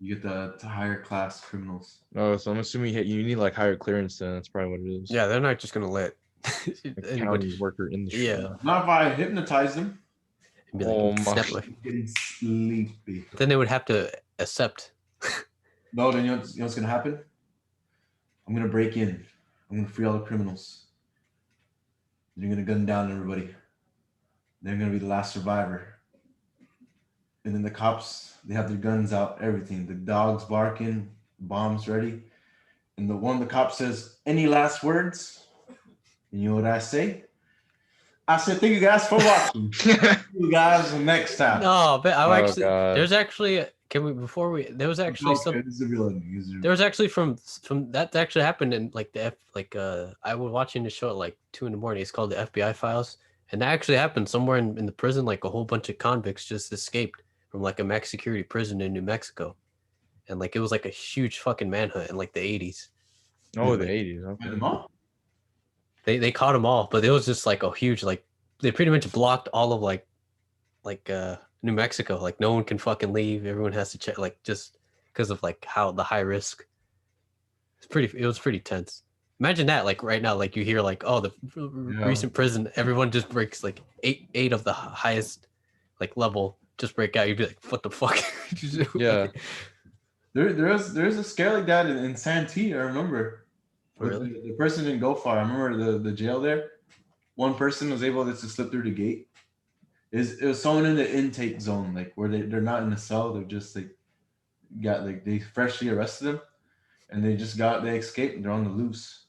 S2: you get the higher class criminals.
S1: Oh, so I'm assuming you need like higher clearance. Then that's probably what it is.
S3: Yeah, they're not just gonna let
S1: Like county worker in the street.
S3: Yeah.
S2: Not if I hypnotize them.
S3: And be like,
S1: Oh my.
S3: "Step away."
S2: Getting sleepy.
S3: Then they would have to accept.
S2: No, then you know what's gonna happen? I'm gonna break in. I'm gonna free all the criminals. You're gonna gun down everybody. They're gonna be the last survivor. And then the cops, they have their guns out, everything. The dogs barking, bombs ready. And the cop says, "Any last words?" And you know what I say? I said, "Thank you guys for watching." See you guys next time.
S3: No, but
S1: Oh,
S3: actually,
S1: God.
S3: there's actually. Can we before we? There was actually
S2: Okay, this is a real ending.
S3: There was actually from that actually happened in like I was watching the show at like 2 a.m. It's called the FBI Files, and that actually happened somewhere in the prison. Like a whole bunch of convicts just escaped from like a max security prison in New Mexico, and like it was like a huge fucking manhunt in like the 80s.
S1: Oh, the 80s. Okay.
S2: Them all?
S3: They caught them all, but it was just like a huge like they pretty much blocked all of like New Mexico. Like no one can fucking leave. Everyone has to check like just because of like how the high risk. It was pretty tense. Imagine that like right now, like you hear like, oh, the recent prison, everyone just breaks like eight of the highest like level just break out. You'd be like, what the fuck?
S1: Yeah.
S2: There's a scare like that in Santee, I remember.
S3: Really?
S2: The person didn't go far. I remember the jail there. One person was able to slip through the gate. It was someone in the intake zone, like where they're not in the cell, they're just like they freshly arrested them and they escaped and they're on the loose.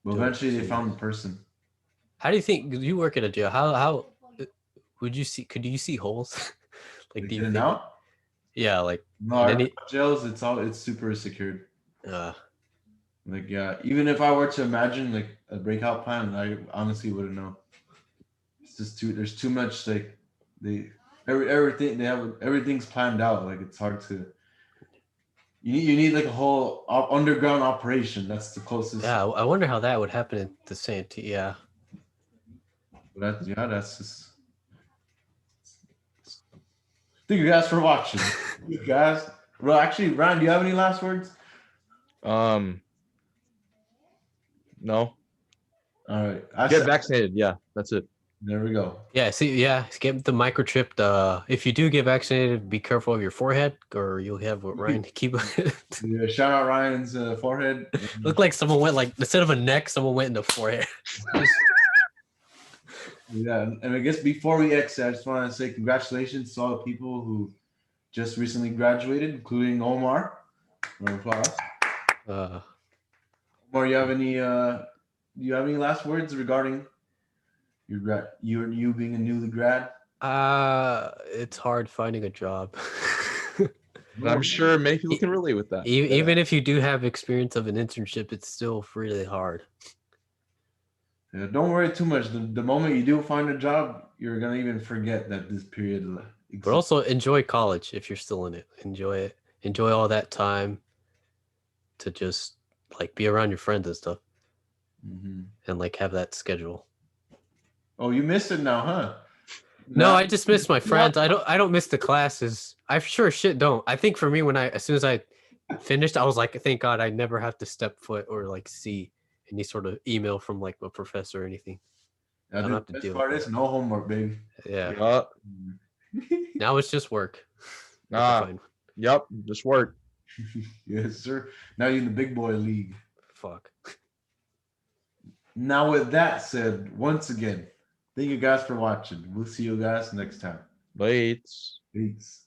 S2: But eventually they found the person.
S3: How do you think you work at a jail? How would you see? Could you see holes? Like do you think?
S2: Now?
S3: Yeah, like
S2: No, our jails it's super secured. Like yeah, even if I were to imagine like a breakout plan, I honestly wouldn't know. It's just there's too much like everything's planned out. Like it's hard to. You need like a whole underground operation. That's the closest.
S3: Yeah, I wonder how that would happen in the Santee. Yeah.
S2: That's just. Thank you guys for watching. You guys. Well, actually, Ryan, do you have any last words?
S1: No.
S2: All right.
S1: Get vaccinated. Yeah, that's it.
S2: There we go.
S3: Yeah, see, yeah, get the microchipped. If you do get vaccinated, be careful of your forehead, or you'll have what Ryan keep.
S2: Yeah, shout out Ryan's forehead.
S3: Looked like someone went like instead of a neck, someone went in the forehead.
S2: Yeah, and I guess before we exit, I just want to say congratulations to all the people who just recently graduated, including Omar. Round of applause. Omar, do you have any last words regarding you being a newly grad?
S3: It's hard finding a job.
S1: I'm sure many people can relate with that.
S3: Even if you do have experience of an internship, it's still really hard.
S2: Yeah, don't worry too much. The moment you do find a job, you're gonna even forget that this period exists.
S3: But also enjoy college if you're still in it. Enjoy it. Enjoy all that time to just like be around your friends and stuff, and like have that schedule.
S2: Oh, you missed it now, huh?
S3: No, I just miss my friends. I don't miss the classes. I sure shit don't. I think for me, as soon as I finished, I was like, thank God I never have to step foot or like see any sort of email from like a professor or anything.
S2: I don't have to deal with it. No homework, baby.
S3: Yeah. Now it's just work.
S1: Yep, just work.
S2: Yes, sir. Now you're in the big boy league.
S3: Fuck.
S2: Now, with that said, once again, thank you guys for watching. We'll see you guys next time.
S1: Wait.
S2: Peace.